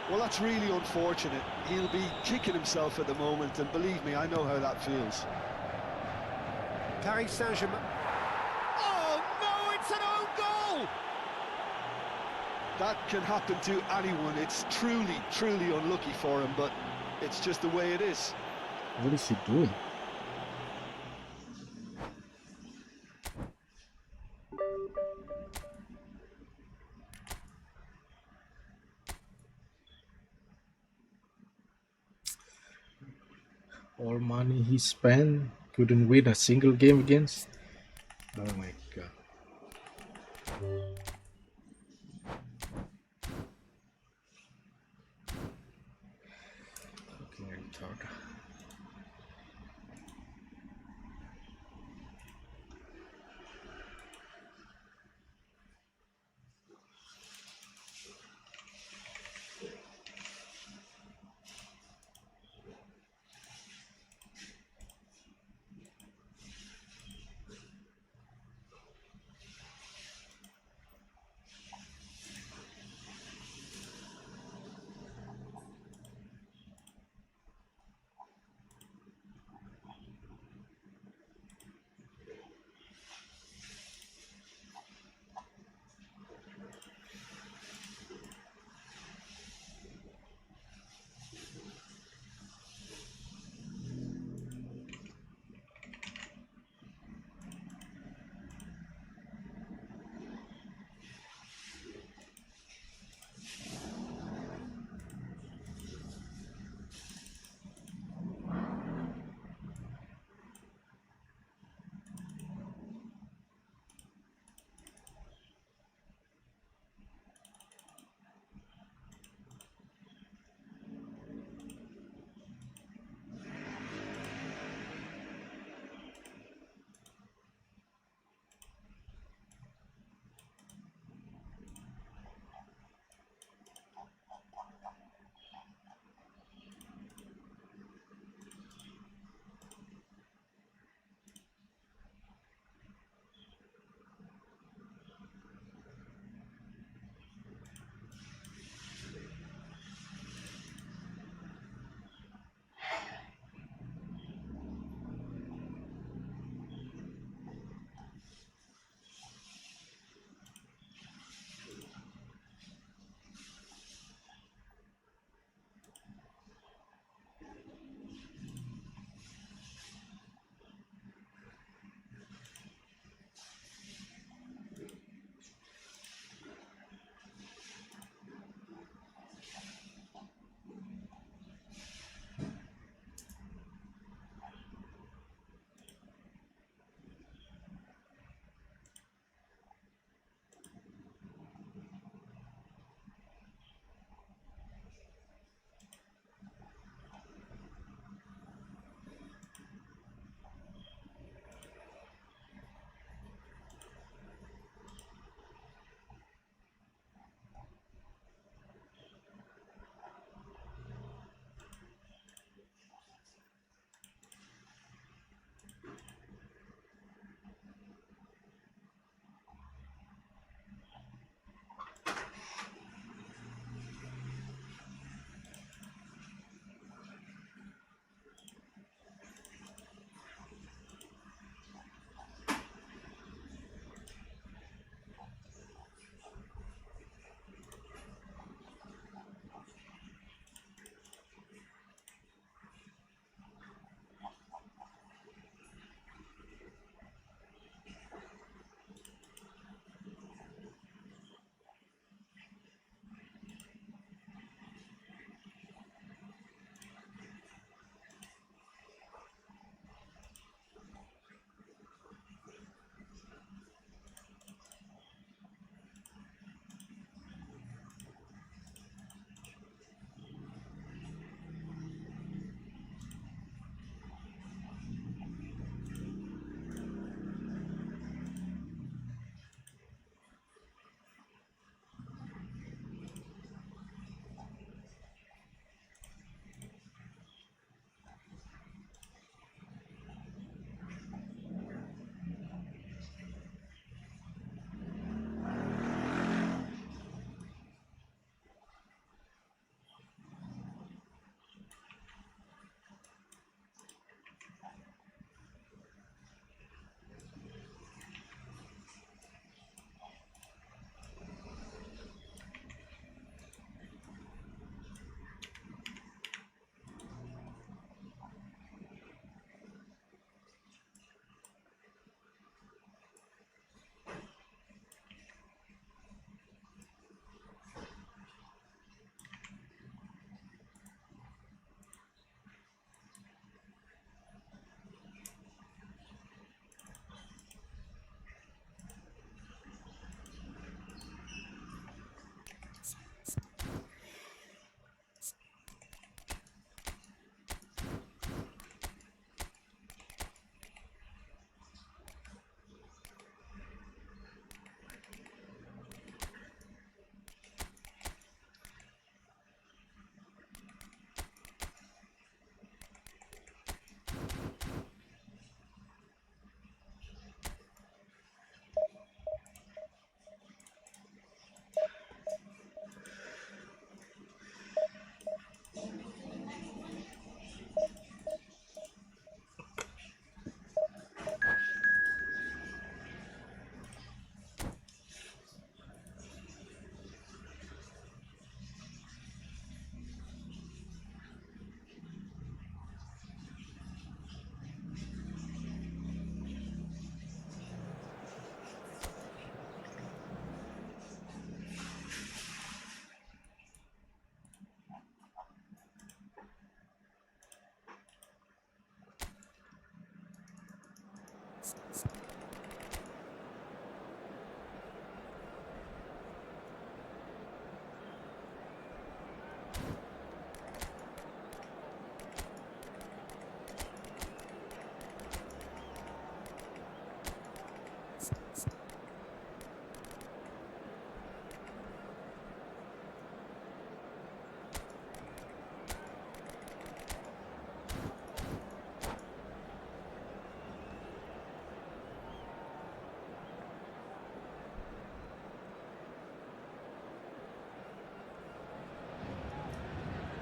[SPEAKER 4] Well, that's really unfortunate. He'll be kicking himself at the moment, and believe me, I know how that feels.
[SPEAKER 3] Paris Saint-Germain. Oh no, it's an own goal!
[SPEAKER 4] That can happen to anyone. It's truly, truly unlucky for him, but it's just the way it is.
[SPEAKER 2] What is he doing? All money he spent, couldn't win a single game against. Oh my god. Fucking retard.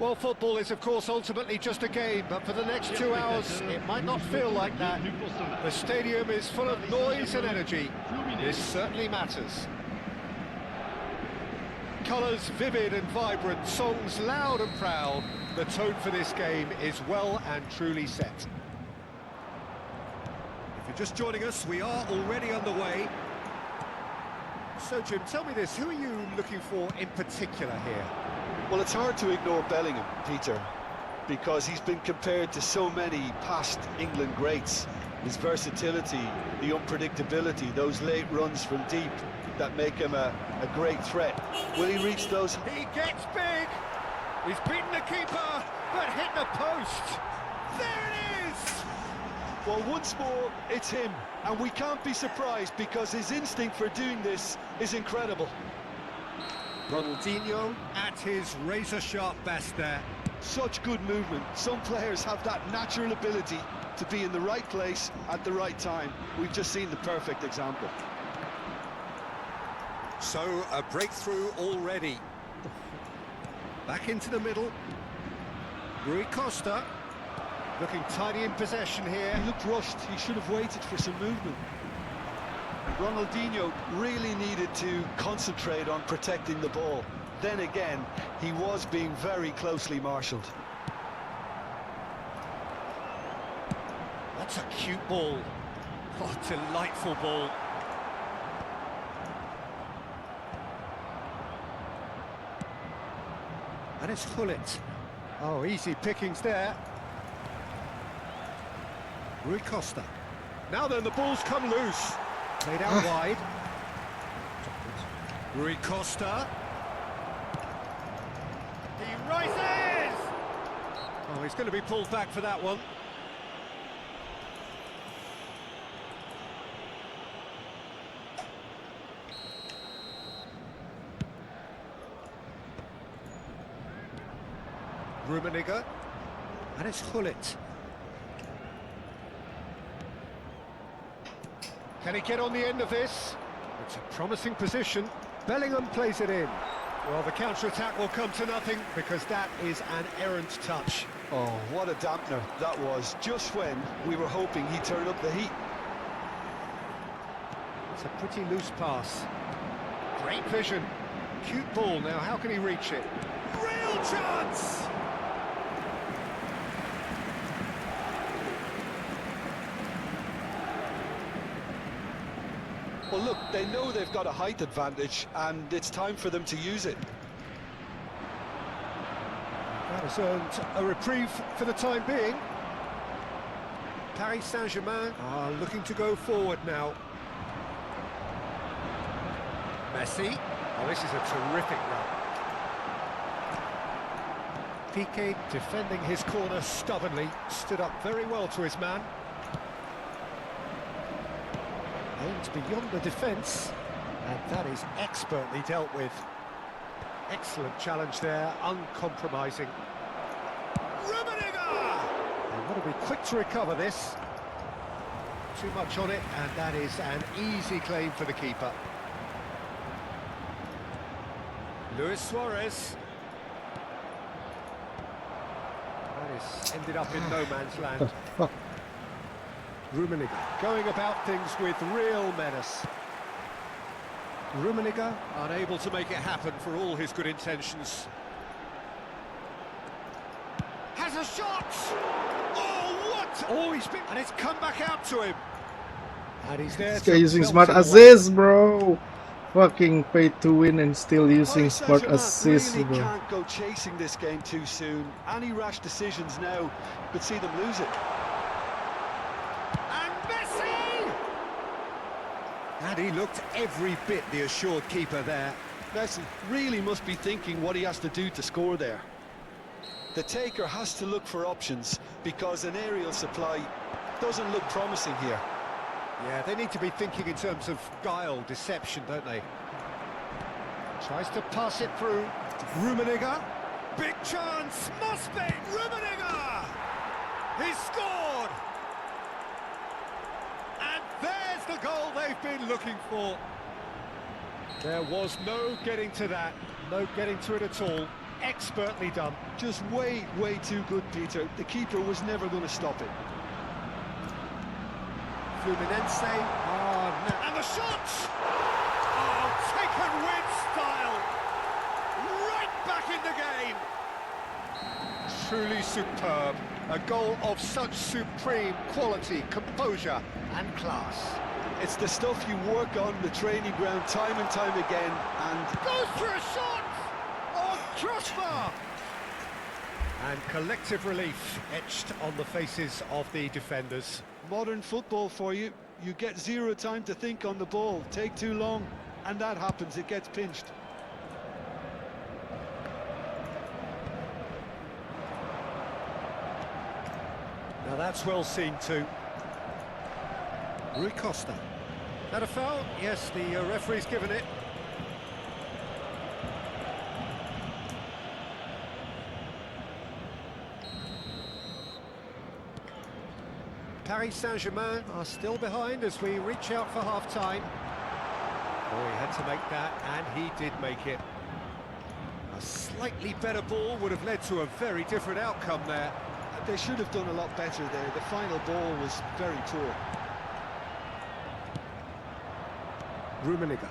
[SPEAKER 3] Well, football is, of course, ultimately just a game, but for the next 2 hours, it might not feel like that. The stadium is full of noise and energy. This certainly matters. Colours vivid and vibrant, songs loud and proud. The tone for this game is well and truly set. If you're just joining us, we are already underway. So, Jim, tell me this, who are you looking for in particular here?
[SPEAKER 4] Well, it's hard to ignore Bellingham, Peter, because he's been compared to so many past England greats. His versatility, the unpredictability, those late runs from deep that make him a great threat. Will he reach those?
[SPEAKER 3] He gets big! He's beaten the keeper, but hit the post! There it is!
[SPEAKER 4] Well, once more, it's him, and we can't be surprised because his instinct for doing this is incredible.
[SPEAKER 3] Ronaldinho at his razor-sharp best there.
[SPEAKER 4] Such good movement. Some players have that natural ability to be in the right place at the right time. We've just seen the perfect example.
[SPEAKER 3] So, a breakthrough already. Back into the middle. Rui Costa, looking tidy in possession here.
[SPEAKER 4] He looked rushed. He should have waited for some movement. Ronaldinho really needed to concentrate on protecting the ball. Then again, he was being very closely marshalled.
[SPEAKER 3] That's a cute ball. Oh, delightful ball. And it's Hullet. Oh, easy pickings there. Rui Costa. Now then, the ball's come loose. Played out wide. Rui Costa. He rises! Oh, he's going to be pulled back for that one. Rummenigge. And it's Hullet. Can he get on the end of this? It's a promising position. Bellingham plays it in. Well, the counter-attack will come to nothing because that is an errant touch.
[SPEAKER 4] Oh, what a dampener that was, just when we were hoping he'd turn up the heat.
[SPEAKER 3] It's a pretty loose pass. Great vision. Cute ball. Now, how can he reach it? Real chance!
[SPEAKER 4] Well, look, they know they've got a height advantage, and it's time for them to use it.
[SPEAKER 3] That has earned a reprieve for the time being. Paris Saint-Germain are looking to go forward now. Messi. Oh, this is a terrific run. Piqué defending his corner stubbornly, stood up very well to his man. Aimed beyond the defence, and that is expertly dealt with. Excellent challenge there, uncompromising. Rummenigge! They want to be quick to recover this. Too much on it, and that is an easy claim for the keeper. Luis Suarez. That is ended up in no man's land. Rummenigge going about things with real menace. Rummenigge unable to make it happen for all his good intentions. Has a shot! Oh, what? Oh, he's been... And it's come back out to him. And he's there.
[SPEAKER 2] This guy using
[SPEAKER 3] belt
[SPEAKER 2] smart
[SPEAKER 3] it away.
[SPEAKER 2] assist, bro. Fucking pay to win and still using
[SPEAKER 4] Paris
[SPEAKER 2] smart
[SPEAKER 4] Saint-Germain
[SPEAKER 2] assist,
[SPEAKER 4] really
[SPEAKER 2] bro.
[SPEAKER 4] can't go chasing this game too soon. Any rash decisions now could see them lose it.
[SPEAKER 3] And Messi! And he looked every bit the assured keeper there.
[SPEAKER 4] Messi really must be thinking what he has to do to score there. The taker has to look for options because an aerial supply doesn't look promising here.
[SPEAKER 3] Yeah, they need to be thinking in terms of guile, deception, don't they? Tries to pass it through. Rummenigge. Big chance. Must be. Rummenigge. He's scored. And there's the goal they've been looking for. There was no getting to that. No getting to it at all. Expertly done.
[SPEAKER 4] Just way too good, Peter. The keeper was never going to stop it.
[SPEAKER 3] Fluminense. Oh, no. And the shot! Oh, taken with style. Right back in the game. Truly superb. A goal of such supreme quality, composure and class.
[SPEAKER 4] It's the stuff you work on the training ground time and time again, and
[SPEAKER 3] Goes for a shot! On crossbar! And collective relief etched on the faces of the defenders.
[SPEAKER 4] modern football for you. You get zero time to think on the ball, take too long, and that happens, it gets pinched.
[SPEAKER 3] Now that's well seen too. Rui Costa. That a foul? Yes, the referee's given it. Paris Saint-Germain are still behind as we reach out for half-time. Oh, he had to make that, and he did make it. A slightly better ball would have led to a very different outcome there.
[SPEAKER 4] They should have done a lot better there. The final ball was very poor.
[SPEAKER 3] Rummenigge.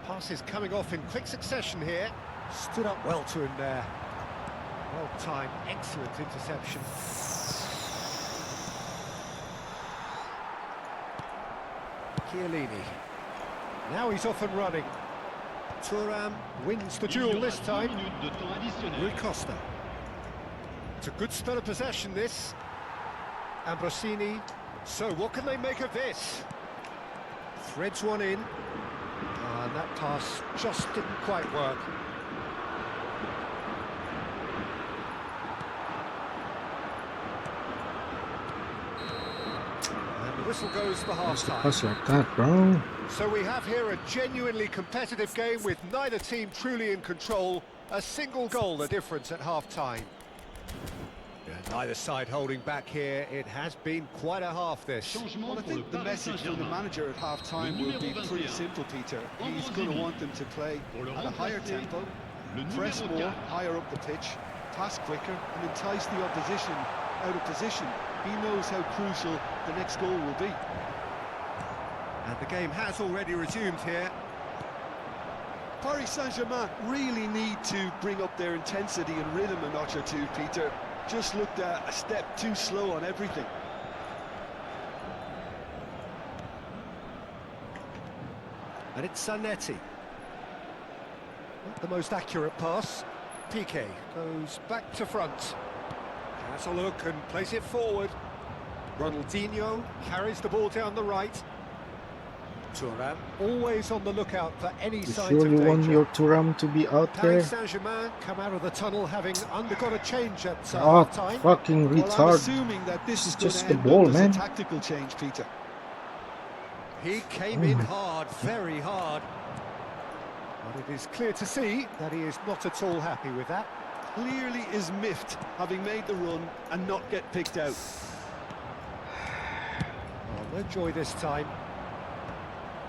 [SPEAKER 3] Passes coming off in quick succession here. Stood up well to him there. Well timed, excellent interception. Chiellini. Now he's off and running. Thuram wins the duel this time. Rui Costa. It's a good spell of possession, this. Ambrosini. So what can they make of this? Threads one in. And that pass just didn't quite work. And the whistle goes for half-time.
[SPEAKER 2] Pass like that, bro.
[SPEAKER 3] So we have here a genuinely competitive game with neither team truly in control. A single goal the difference at half-time. Neither side holding back here. It has been quite a half, this.
[SPEAKER 4] Well, I think the message from the manager at half-time will be pretty simple, Peter. He's going to want them to play at a higher tempo, press more, higher up the pitch, pass quicker, and entice the opposition out of position. He knows how crucial the next goal will be.
[SPEAKER 3] And the game has already resumed here.
[SPEAKER 4] Paris Saint-Germain really need to bring up their intensity and rhythm a notch or two, Peter. Just looked a step too slow on everything.
[SPEAKER 3] And it's Zanetti. Not the most accurate pass. Piqué goes back to front. Has a look and plays it forward. Ronaldinho carries the ball down the right. Thuram always on the lookout for any
[SPEAKER 2] You
[SPEAKER 3] signs
[SPEAKER 2] sure
[SPEAKER 3] of
[SPEAKER 2] you
[SPEAKER 3] danger.
[SPEAKER 2] want your Thuram to be out there?
[SPEAKER 3] Paris Saint-Germain come out of the tunnel having undergone a change at
[SPEAKER 2] Oh,
[SPEAKER 3] half-time.
[SPEAKER 2] fucking
[SPEAKER 4] Well, I'm
[SPEAKER 2] retard.
[SPEAKER 4] assuming that this is
[SPEAKER 2] Just
[SPEAKER 4] going
[SPEAKER 2] the
[SPEAKER 4] to
[SPEAKER 2] ball,
[SPEAKER 4] end up
[SPEAKER 2] man.
[SPEAKER 4] as a tactical change, Peter.
[SPEAKER 3] He came in hard, very hard. But it is clear to see that he is not at all happy with that.
[SPEAKER 4] Clearly is miffed, having made the run and not get picked out.
[SPEAKER 3] Oh, no joy this time.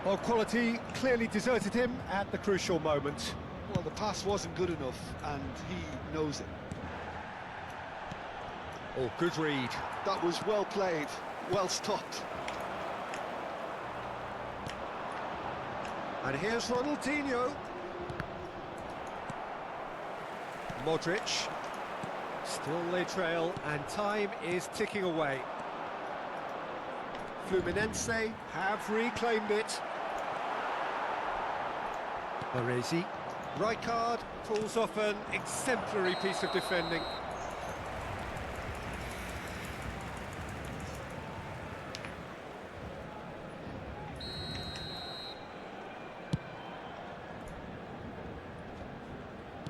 [SPEAKER 3] Well, quality clearly deserted him at the crucial moment.
[SPEAKER 4] Well, the pass wasn't good enough, and he knows it.
[SPEAKER 3] Oh, good read.
[SPEAKER 4] That was well played, well stopped.
[SPEAKER 3] And here's Ronaldinho. Modric. Still they trail, and time is ticking away. Fluminense have reclaimed it. Baresi. Rijkaard pulls off an exemplary piece of defending.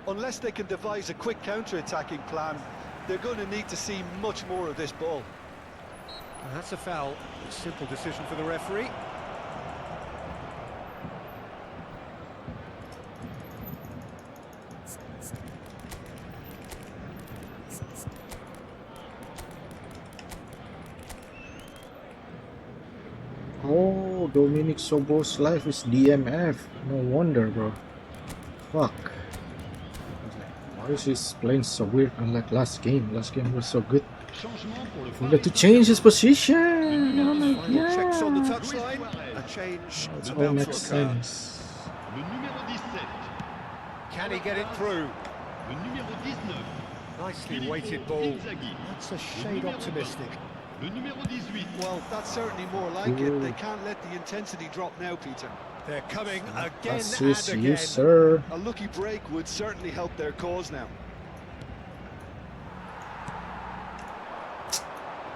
[SPEAKER 4] Unless they can devise a quick counter-attacking plan, they're going to need to see much more of this ball.
[SPEAKER 3] And that's a foul. A simple decision for the referee.
[SPEAKER 2] Oh, Dominic Sobo's life is DMF. No wonder, bro. Fuck. Why is he playing so weird unlike last game? Last game was so good.
[SPEAKER 5] Changement pour le
[SPEAKER 2] He
[SPEAKER 5] Paris
[SPEAKER 2] got to change his position. Oh my
[SPEAKER 3] Final checks on the
[SPEAKER 2] god.
[SPEAKER 3] touchline. A change
[SPEAKER 2] It all
[SPEAKER 3] about
[SPEAKER 2] makes
[SPEAKER 3] to occur.
[SPEAKER 2] sense.
[SPEAKER 5] Le numéro 17.
[SPEAKER 3] Can he get it through?
[SPEAKER 5] Le numéro 19.
[SPEAKER 3] Nicely weighted ball. That's a shade optimistic.
[SPEAKER 5] Le numéro 18.
[SPEAKER 4] Well, that's certainly more like it. They can't let the intensity drop now, Peter.
[SPEAKER 3] They're coming again
[SPEAKER 2] Assist,
[SPEAKER 3] and
[SPEAKER 2] you
[SPEAKER 3] again.
[SPEAKER 2] sir.
[SPEAKER 4] A lucky break would certainly help their cause now.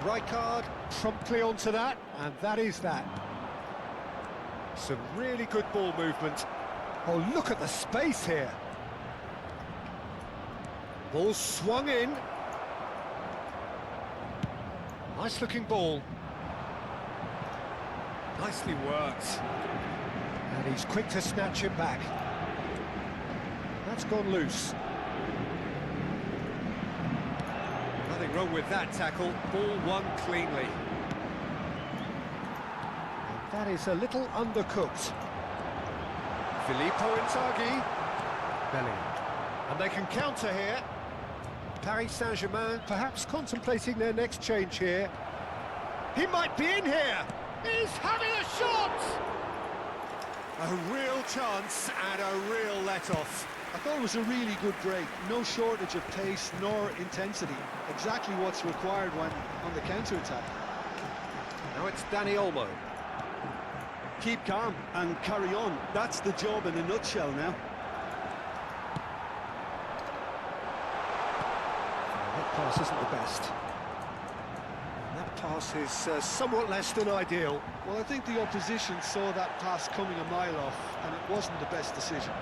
[SPEAKER 3] Right card, promptly onto that, and that is that. Some really good ball movement. Oh, look at the space here. Ball swung in. Nice looking ball. Nicely worked. And he's quick to snatch it back. That's gone loose. Nothing wrong with that tackle. Ball won cleanly. And that is a little undercooked. Filippo Inzaghi. Bellingham. And they can counter here. Paris Saint-Germain perhaps contemplating their next change here. He might be in here. He's having a shot! A real chance and a real let-off.
[SPEAKER 4] I thought it was a really good break. No shortage of pace nor intensity. Exactly what's required when on the counter-attack.
[SPEAKER 3] Now it's Dani Olmo.
[SPEAKER 4] Keep calm and carry on. That's the job in a nutshell now.
[SPEAKER 3] That pass isn't the best. That pass is somewhat less than ideal.
[SPEAKER 4] Well, I think the opposition saw that pass coming a mile off, and it wasn't the best decision.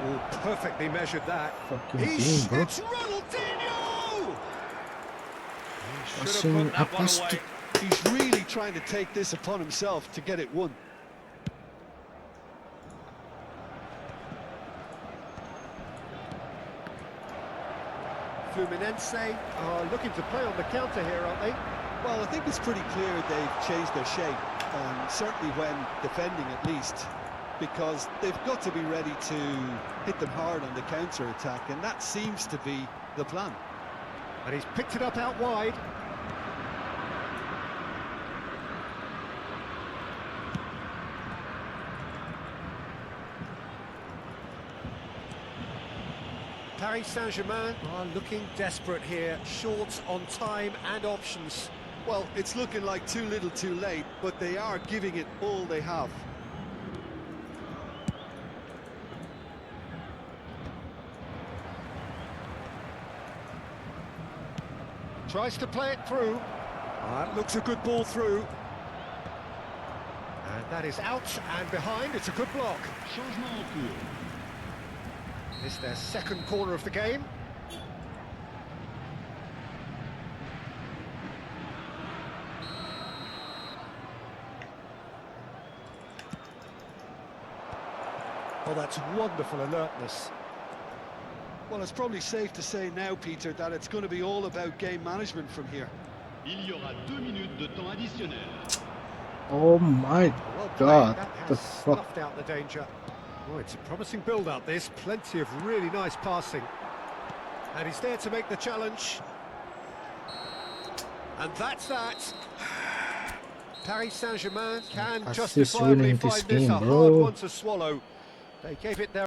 [SPEAKER 3] Oh, perfectly measured that.
[SPEAKER 2] Fucking
[SPEAKER 3] He's,
[SPEAKER 2] team, bro.
[SPEAKER 3] it's Ronaldinho! He should
[SPEAKER 2] Passing
[SPEAKER 3] have put that
[SPEAKER 2] a
[SPEAKER 3] one
[SPEAKER 2] pass
[SPEAKER 3] away.
[SPEAKER 2] to-
[SPEAKER 4] He's really trying to take this upon himself to get it won.
[SPEAKER 3] Fluminense are looking to play on the counter here, aren't they?
[SPEAKER 4] Well, I think it's pretty clear they've changed their shape, certainly when defending at least, because they've got to be ready to hit them hard on the counter-attack, and that seems to be the plan.
[SPEAKER 3] And he's picked it up out wide. Paris Saint-Germain are looking desperate here, short on time and options.
[SPEAKER 4] Well, it's looking like too little too late, but they are giving it all they have.
[SPEAKER 3] Tries to play it through. That looks a good ball through. And that is out and behind. It's a good block.
[SPEAKER 5] Changement en cours.
[SPEAKER 3] It's their second corner of the game. Oh, that's wonderful alertness.
[SPEAKER 4] Well, it's probably safe to say now, Peter, that it's going to be all about game management from here.
[SPEAKER 5] Il y aura 2 minutes de temps additionnel.
[SPEAKER 2] Oh my
[SPEAKER 3] Well played.
[SPEAKER 2] god,
[SPEAKER 3] That
[SPEAKER 2] the
[SPEAKER 3] has
[SPEAKER 2] fuck.
[SPEAKER 3] snuffed out the danger. Oh, it's a promising build-up, this. Plenty of really nice passing. And he's there to make the challenge. And that's that. Paris Saint-Germain can
[SPEAKER 2] Assist
[SPEAKER 3] justifiably
[SPEAKER 2] winning this
[SPEAKER 3] find this
[SPEAKER 2] game,
[SPEAKER 3] a hard
[SPEAKER 2] bro.
[SPEAKER 3] one to swallow. They gave it their